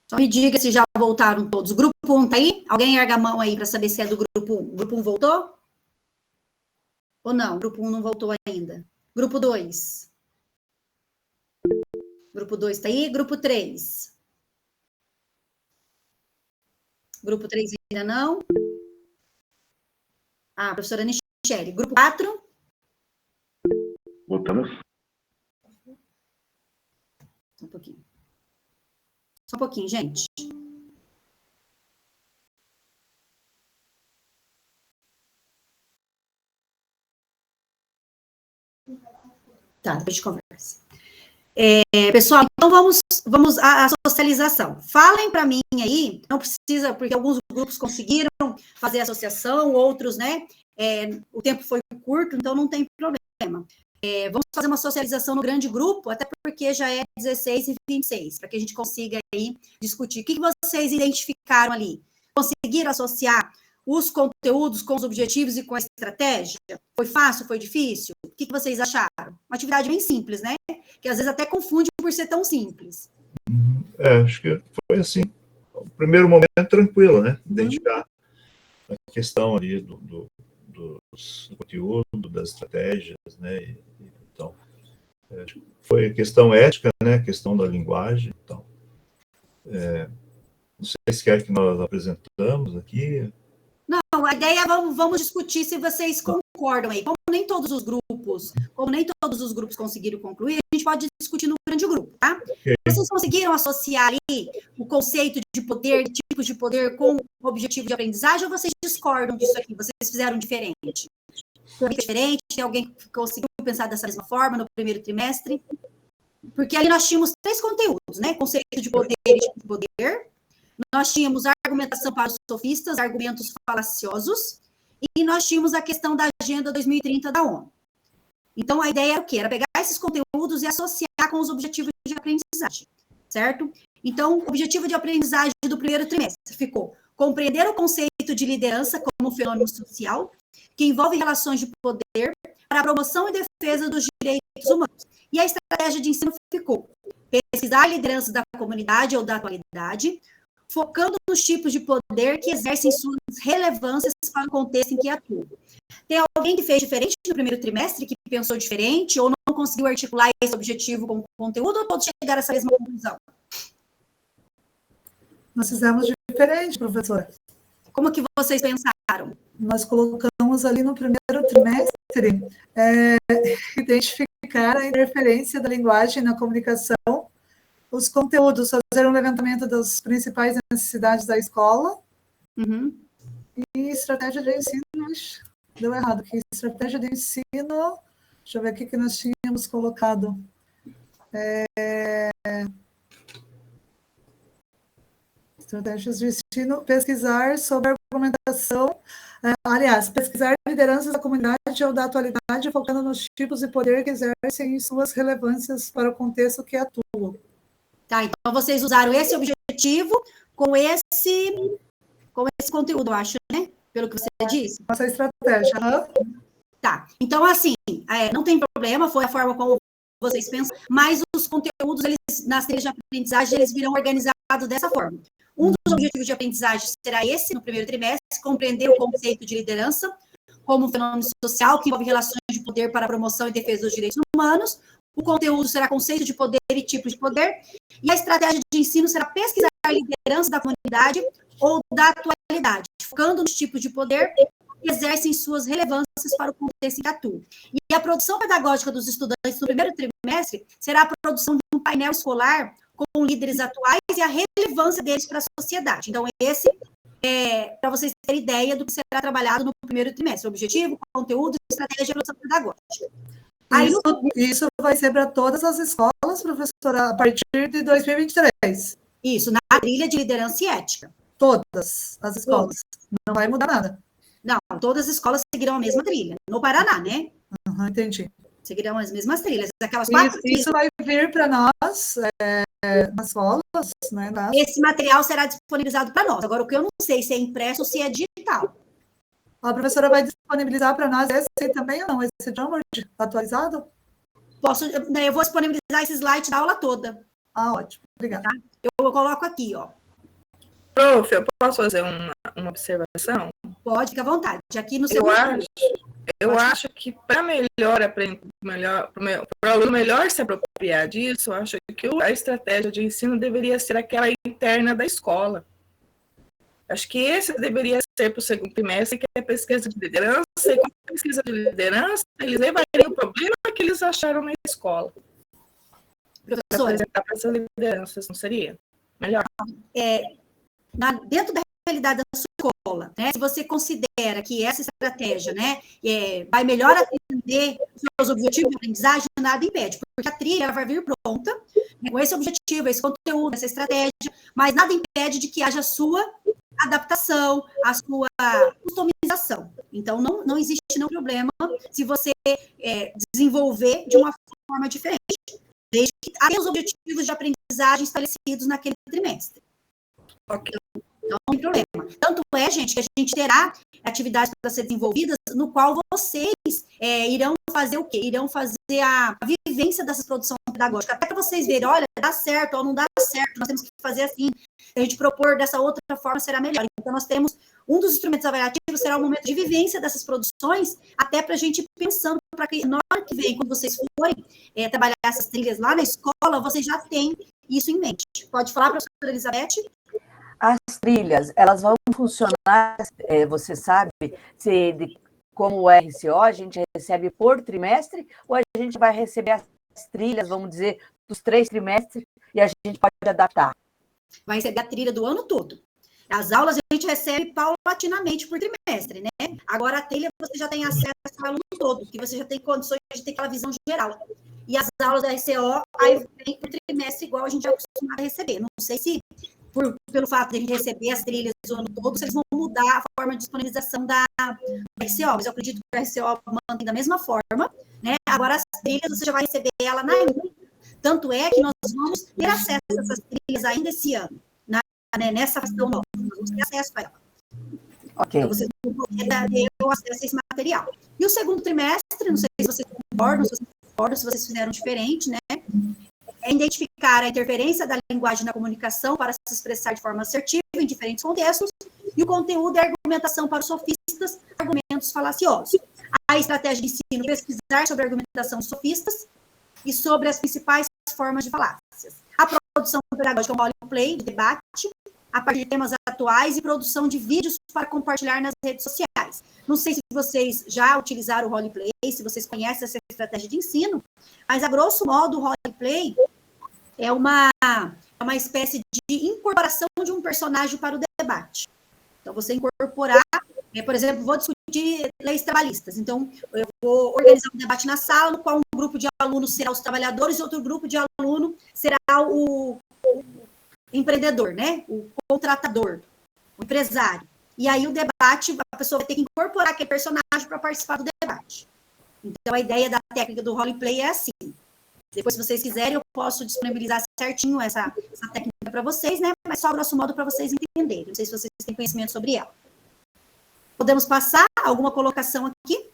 Só me diga se já voltaram todos. Grupo 1 tá aí? Alguém erga a mão aí para saber se é do grupo 1. Grupo 1 voltou? Ou não? Grupo 1 não voltou ainda. Grupo 2. Grupo 2 tá aí? Grupo 3. Grupo 3 ainda não. Ah, professora Michele. Grupo 4. Voltamos. Só um pouquinho. Só um pouquinho, gente. Tá, depois de conversa. Pessoal, então vamos à socialização. Falem para mim aí, não precisa, porque alguns grupos conseguiram fazer associação, outros, né? O tempo foi curto, então não tem problema. Vamos fazer uma socialização no grande grupo, até porque já é 16 e 26, para que a gente consiga aí discutir. O que vocês identificaram ali? Conseguiram associar os conteúdos com os objetivos e com a estratégia? Foi fácil? Foi difícil? O que vocês acharam? Uma atividade bem simples, né? Que às vezes até confunde por ser tão simples. Acho que foi assim, o primeiro momento tranquilo, né? Identificar a questão ali do conteúdo, das estratégias, né? Então, foi a questão ética, né? A questão da linguagem. Então, não sei se quer que nós apresentamos aqui. Não, a ideia é vamos discutir se vocês concordam aí. Como nem todos os grupos conseguiram concluir, a gente pode discutir no grande grupo, tá? Okay. Vocês conseguiram associar ali o conceito de poder, tipos de poder com o objetivo de aprendizagem, ou vocês discordam disso aqui? Vocês fizeram diferente? Foi diferente? Tem alguém que conseguiu pensar dessa mesma forma no primeiro trimestre? Porque ali nós tínhamos 3 conteúdos, né? Conceito de poder e tipo de poder. Nós tínhamos a argumentação para os sofistas, argumentos falaciosos, e nós tínhamos a questão da Agenda 2030 da ONU. Então, a ideia era o quê? Era pegar esses conteúdos e associar com os objetivos de aprendizagem, certo? Então, o objetivo de aprendizagem do primeiro trimestre ficou compreender o conceito de liderança como um fenômeno social, que envolve relações de poder para a promoção e defesa dos direitos humanos. E a estratégia de ensino ficou pesquisar a liderança da comunidade ou da atualidade, focando nos tipos de poder que exercem suas relevâncias para o contexto em que atuam. Tem alguém que fez diferente no primeiro trimestre, que pensou diferente, ou não conseguiu articular esse objetivo com o conteúdo, ou todos chegaram a essa mesma conclusão? Nós fizemos diferente, professora. Como que vocês pensaram? Nós colocamos ali no primeiro trimestre identificar a interferência da linguagem na comunicação, os conteúdos, fazer um levantamento das principais necessidades da escola, e estratégia de ensino, deu errado, que estratégia de ensino, deixa eu ver o que nós tínhamos colocado. Estratégias de ensino, pesquisar sobre a argumentação, aliás, pesquisar lideranças da comunidade ou da atualidade, focando nos tipos de poder que exercem e suas relevâncias para o contexto que atuam. Tá, então vocês usaram esse objetivo com esse conteúdo, eu acho, né? Pelo que você disse. Essa estratégia. Tá, então assim, não tem problema, foi a forma como vocês pensam, mas os conteúdos, eles, nas trilhas de aprendizagem, eles virão organizados dessa forma. Um dos objetivos de aprendizagem será esse, no primeiro trimestre, compreender o conceito de liderança como um fenômeno social que envolve relações de poder para a promoção e defesa dos direitos humanos. O conteúdo será conceito de poder e tipo de poder. E a estratégia de ensino será pesquisar a liderança da comunidade ou da atualidade, focando nos tipos de poder que exercem suas relevâncias para o contexto em que atuam. E a produção pedagógica dos estudantes no primeiro trimestre será a produção de um painel escolar com líderes atuais e a relevância deles para a sociedade. Então, esse para vocês terem ideia do que será trabalhado no primeiro trimestre. Objetivo, conteúdo, estratégia e produção pedagógica. Isso vai ser para todas as escolas, professora, a partir de 2023. Isso, na trilha de liderança e ética. Todas as escolas. Não vai mudar nada. Não, todas as escolas seguirão a mesma trilha. No Paraná, né? Entendi. Seguirão as mesmas trilhas, aquelas 4 trilhas. Isso vai vir para nós, nas escolas, né? Esse material será disponibilizado para nós. Agora, o que eu não sei se é impresso ou se é digital. A professora vai disponibilizar para nós esse também ou não? Esse Jamboard atualizado? Eu vou disponibilizar esse slide da aula toda. Ótimo. Obrigada. Tá? Eu coloco aqui, ó. Prof, eu posso fazer uma observação? Pode, fica à vontade. Aqui no seu... Eu acho que para o aluno melhor se apropriar disso, eu acho que a estratégia de ensino deveria ser aquela interna da escola. Acho que esse deveria ser para o segundo trimestre, que é a pesquisa de liderança, e com a pesquisa de liderança, eles levariam o problema que eles acharam na escola. Para apresentar para essas lideranças, não seria melhor? Dentro da realidade da sua escola, né, se você considera que essa estratégia, né, vai melhor atender os seus objetivos de aprendizagem, nada impede, porque a trilha ela vai vir pronta, né, com esse objetivo, esse conteúdo, essa estratégia, mas nada impede de que haja a sua adaptação, a sua customização. Então, não existe nenhum problema se você desenvolver de uma forma diferente, desde que tenha os objetivos de aprendizagem estabelecidos naquele trimestre. Ok. Não tem problema. Tanto gente, que a gente terá atividades para ser desenvolvidas no qual vocês irão fazer o quê? Irão fazer a vivência dessa produção pedagógica. Até para vocês verem, olha, dá certo ou não dá certo, nós temos que fazer assim. Se a gente propor dessa outra forma, será melhor. Então, nós temos um dos instrumentos avaliativos, será o momento de vivência dessas produções, até para a gente ir pensando, para que na hora que vem, quando vocês forem trabalhar essas trilhas lá na escola, vocês já têm isso em mente. Pode falar, professora Elizabeth? As trilhas, elas vão funcionar, você sabe, como o RCO, a gente recebe por trimestre, ou a gente vai receber as trilhas, vamos dizer, dos 3 trimestres, e a gente pode adaptar? Vai receber a trilha do ano todo. As aulas a gente recebe paulatinamente por trimestre, né? Agora a trilha você já tem acesso ao aluno todo, que você já tem condições de ter aquela visão geral. E as aulas da RCO, aí vem por trimestre, igual a gente é acostumado a receber. Não sei se pelo fato de a gente receber as trilhas o ano todo, eles vão mudar a forma de disponibilização da RCO, mas eu acredito que a RCO mantém da mesma forma, né? Agora as trilhas você já vai receber ela na EMU. Tanto é que nós vamos ter acesso a essas trilhas ainda esse ano, nessa questão nova, nós vamos ter acesso a ela. Ok. Então vocês vão poder ter acesso a esse material. E o segundo trimestre, não sei se vocês concordam, se vocês fizeram diferente, né? É identificar a interferência da linguagem na comunicação para se expressar de forma assertiva em diferentes contextos, e o conteúdo é argumentação para os sofistas, argumentos falaciosos. A estratégia de ensino, pesquisar sobre a argumentação dos sofistas e sobre as principais formas de falácias. A produção pedagógica é um roleplay de debate, a partir de temas atuais e produção de vídeos para compartilhar nas redes sociais. Não sei se vocês já utilizaram o roleplay, se vocês conhecem essa estratégia de ensino, mas, a grosso modo, o roleplay é uma espécie de incorporação de um personagem para o debate. Então, você incorporar, por exemplo, vou discutir leis trabalhistas. Então, eu vou organizar um debate na sala, no qual um grupo de alunos será os trabalhadores e outro grupo de alunos será o empreendedor, né? O contratador, o empresário. E aí, o debate, a pessoa vai ter que incorporar aquele personagem para participar do debate. Então, a ideia da técnica do roleplay é assim. Depois, se vocês quiserem, eu posso disponibilizar certinho essa técnica para vocês, né? Mas só, grosso modo, para vocês entenderem. Não sei se vocês têm conhecimento sobre ela. Podemos passar alguma colocação aqui?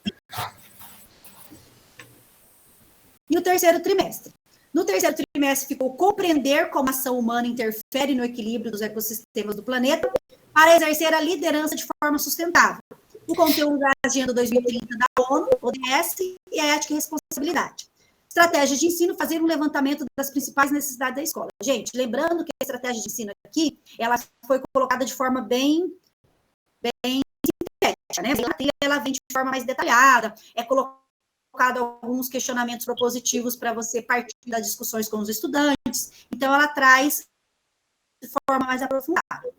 E o terceiro trimestre. No terceiro trimestre, ficou compreender como a ação humana interfere no equilíbrio dos ecossistemas do planeta para exercer a liderança de forma sustentável. O conteúdo da Agenda 2030 da ONU, ODS, e a ética e responsabilidade. Estratégia de ensino, fazer um levantamento das principais necessidades da escola. Gente, lembrando que a estratégia de ensino aqui, ela foi colocada de forma bem sintética, né? A trilha, ela vem de forma mais detalhada, é colocado alguns questionamentos propositivos para você partir das discussões com os estudantes, então ela traz de forma mais aprofundada.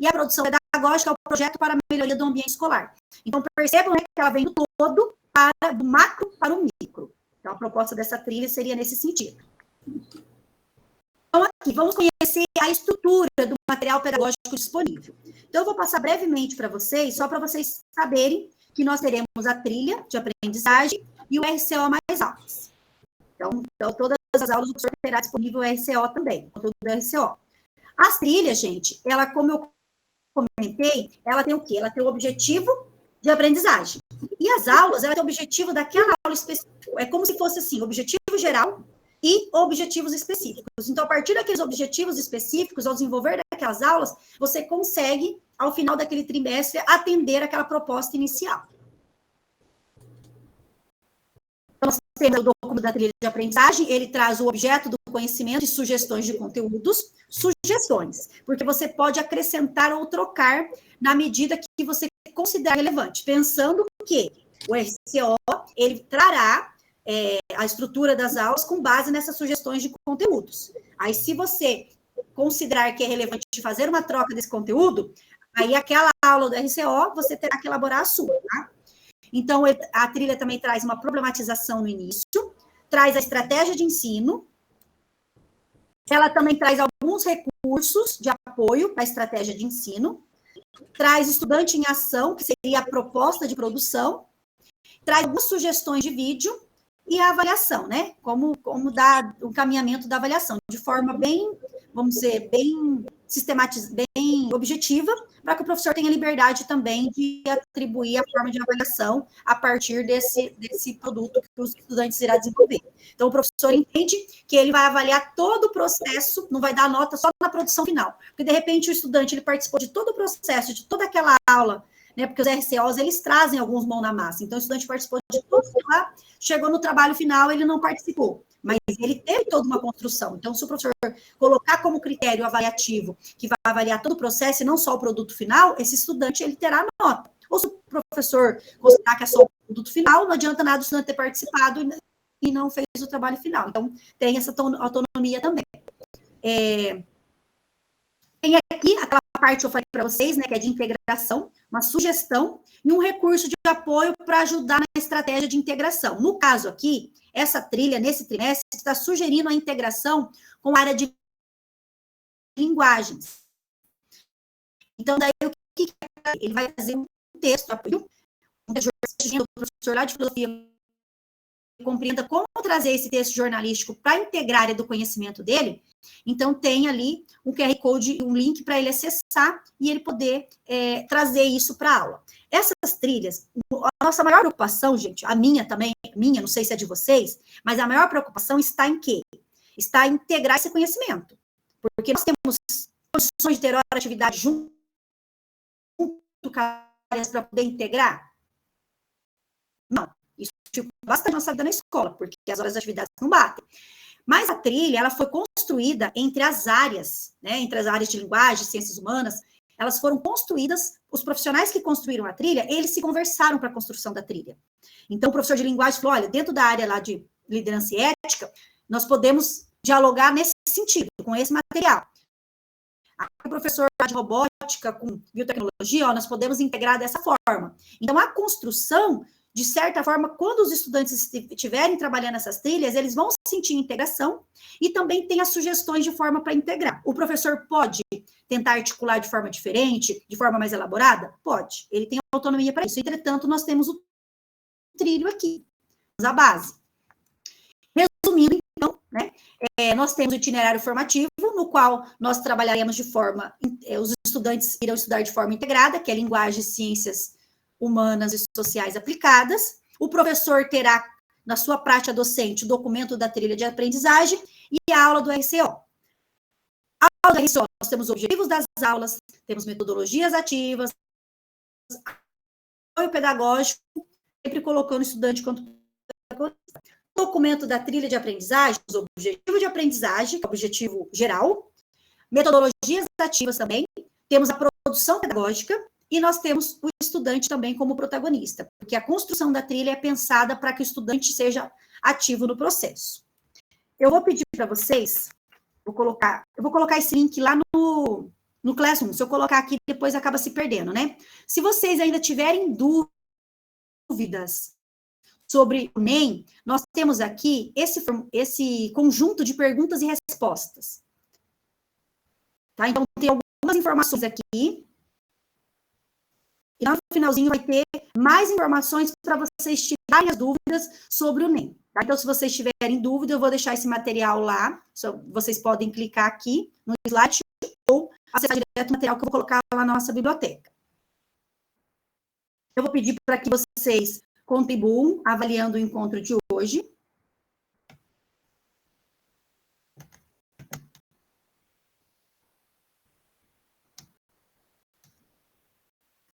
E a produção pedagógica é o projeto para a melhoria do ambiente escolar. Então, percebam, né, que ela vem do todo, do macro para o micro. Então, a proposta dessa trilha seria nesse sentido. Então, aqui, vamos conhecer a estrutura do material pedagógico disponível. Então, eu vou passar brevemente para vocês, só para vocês saberem que nós teremos a trilha de aprendizagem, e o RCO mais altas. Então, todas as aulas o professor terá disponível o RCO também, o conteúdo do RCO. As trilhas, gente, ela, como eu comentei, ela tem o quê? Ela tem o objetivo de aprendizagem. E as aulas, ela tem o objetivo daquela aula específica. É como se fosse assim, objetivo geral e objetivos específicos. Então, a partir daqueles objetivos específicos, ao desenvolver daquelas aulas, você consegue, ao final daquele trimestre, atender aquela proposta inicial. Então, nós temos o documento da trilha de aprendizagem, ele traz o objeto do conhecimento e sugestões de conteúdos, sugestões, porque você pode acrescentar ou trocar na medida que você considerar relevante, pensando que o RCO, ele trará a estrutura das aulas com base nessas sugestões de conteúdos. Aí, se você considerar que é relevante fazer uma troca desse conteúdo, aí aquela aula do RCO, você terá que elaborar a sua, tá? Então, a trilha também traz uma problematização no início, traz a estratégia de ensino, ela também traz alguns recursos de apoio para a estratégia de ensino, traz estudante em ação, que seria a proposta de produção, traz algumas sugestões de vídeo e a avaliação, né? Como dar o encaminhamento da avaliação, de forma bem, vamos dizer, bem sistematizada, bem objetiva, para que o professor tenha liberdade também de atribuir a forma de avaliação a partir desse produto que os estudantes irão desenvolver. Então, o professor entende que ele vai avaliar todo o processo, não vai dar nota só na produção final, porque, de repente, o estudante ele participou de todo o processo, de toda aquela aula, né, porque os RCOs, eles trazem alguns mão na massa, então o estudante participou de tudo lá, chegou no trabalho final, ele não participou, mas ele teve toda uma construção. Então, se o professor colocar como critério avaliativo, que vai avaliar todo o processo e não só o produto final, esse estudante, ele terá nota. Ou se o professor considerar que é só o produto final, não adianta nada o estudante ter participado e não fez o trabalho final. Então, tem essa autonomia também. Tem aqui aquela parte que eu falei para vocês, né, que é de integração, uma sugestão e um recurso de apoio para ajudar na estratégia de integração. No caso aqui, essa trilha, nesse trimestre, está sugerindo a integração com a área de linguagens. Então, daí, o que ele vai fazer um texto, um texto do professor lá de filosofia, compreenda como trazer esse texto jornalístico para integrar a área do conhecimento dele. Então, tem ali um QR Code, um link para ele acessar e ele poder trazer isso para a aula. Essas trilhas, a nossa maior preocupação, gente, a minha também, não sei se é de vocês, mas a maior preocupação está em quê? Está em integrar esse conhecimento. Porque nós temos condições de ter hora de atividade junto para poder integrar? Não. Isso ficou bastante nossa vida na escola, porque as horas de atividades não batem. Mas a trilha, ela foi construída entre as áreas, né, entre as áreas de linguagem, ciências humanas, elas foram construídas, os profissionais que construíram a trilha, eles se conversaram para a construção da trilha. Então, o professor de linguagem falou, olha, dentro da área lá de liderança e ética, nós podemos dialogar nesse sentido, com esse material. O professor de robótica, com biotecnologia, nós podemos integrar dessa forma. Então, a construção, de certa forma, quando os estudantes estiverem trabalhando essas trilhas, eles vão sentir integração e também tem as sugestões de forma para integrar. O professor pode tentar articular de forma diferente, de forma mais elaborada? Pode. Ele tem autonomia para isso. Entretanto, nós temos o trilho aqui, a base. Resumindo, então, né, nós temos o itinerário formativo, no qual nós trabalharemos de forma, os estudantes irão estudar de forma integrada, que é linguagem, ciências humanas e sociais aplicadas. O professor terá, na sua prática docente, o documento da trilha de aprendizagem e a aula do RCO. A aula do RCO, nós temos objetivos das aulas, temos metodologias ativas, apoio pedagógico, sempre colocando o estudante quanto protagonista. O documento da trilha de aprendizagem, os objetivos de aprendizagem, que é o objetivo geral, metodologias ativas também, temos a produção pedagógica, e nós temos o estudante também como protagonista, porque a construção da trilha é pensada para que o estudante seja ativo no processo. Eu vou pedir para vocês, eu vou colocar esse link lá no Classroom. Se eu colocar aqui, depois acaba se perdendo, né? Se vocês ainda tiverem dúvidas sobre o NEM, nós temos aqui esse conjunto de perguntas e respostas. Tá? Então, tem algumas informações aqui. E lá no finalzinho vai ter mais informações para vocês tirarem as dúvidas sobre o NEM. Tá? Então, se vocês tiverem dúvida, eu vou deixar esse material lá. Vocês podem clicar aqui no slide ou acessar direto o material que eu vou colocar lá na nossa biblioteca. Eu vou pedir para que vocês contribuam avaliando o encontro de hoje.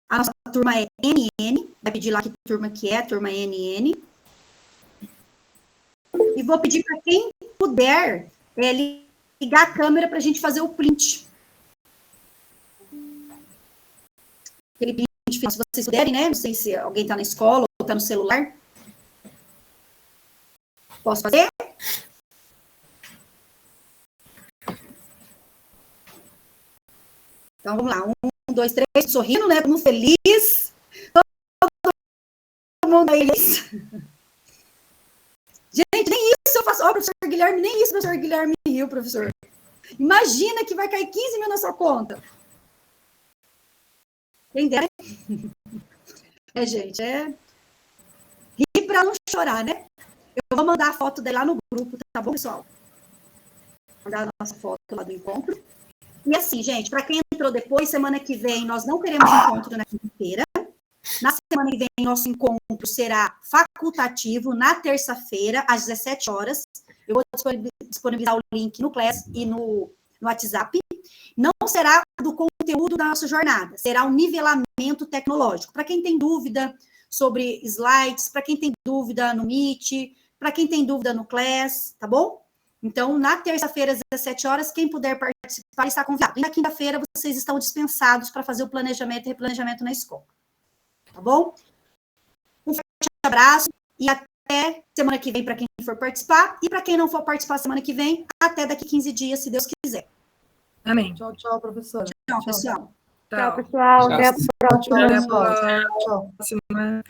A nossa turma é NN, vai pedir lá que turma que é, turma NN. E vou pedir para quem puder ligar a câmera para a gente fazer o print. Aquele print, se vocês puderem, né? Não sei se alguém está na escola ou está no celular. Posso fazer? Então, vamos lá. 1, 2, 3, sorrindo, né? Muito feliz. Todo mundo aí. Gente, nem isso eu faço. Ó, professor Guilherme, nem isso o professor Guilherme riu, professor. Imagina que vai cair 15 mil na sua conta. Quem der? Gente, rir para não chorar, né? Eu vou mandar a foto dela lá no grupo, tá bom, pessoal? Vou mandar a nossa foto lá do encontro. E assim, gente, para quem entrou depois, semana que vem, nós não teremos encontro na quinta-feira. Na semana que vem, nosso encontro será facultativo, na terça-feira, às 17 horas. Eu vou disponibilizar o link no Class e no WhatsApp. Não será do conteúdo da nossa jornada, será um nivelamento tecnológico. Para quem tem dúvida sobre slides, para quem tem dúvida no Meet, para quem tem dúvida no Class, tá bom? Então, na terça-feira, às 17 horas, quem puder participar está convidado. E na quinta-feira, vocês estão dispensados para fazer o planejamento e replanejamento na escola. Tá bom? Um forte abraço e até semana que vem para quem for participar. E para quem não for participar semana que vem, até daqui 15 dias, se Deus quiser. Amém. Tchau, tchau, professora. Tchau, pessoal. Tchau, pessoal. Até a próxima. Até a próxima.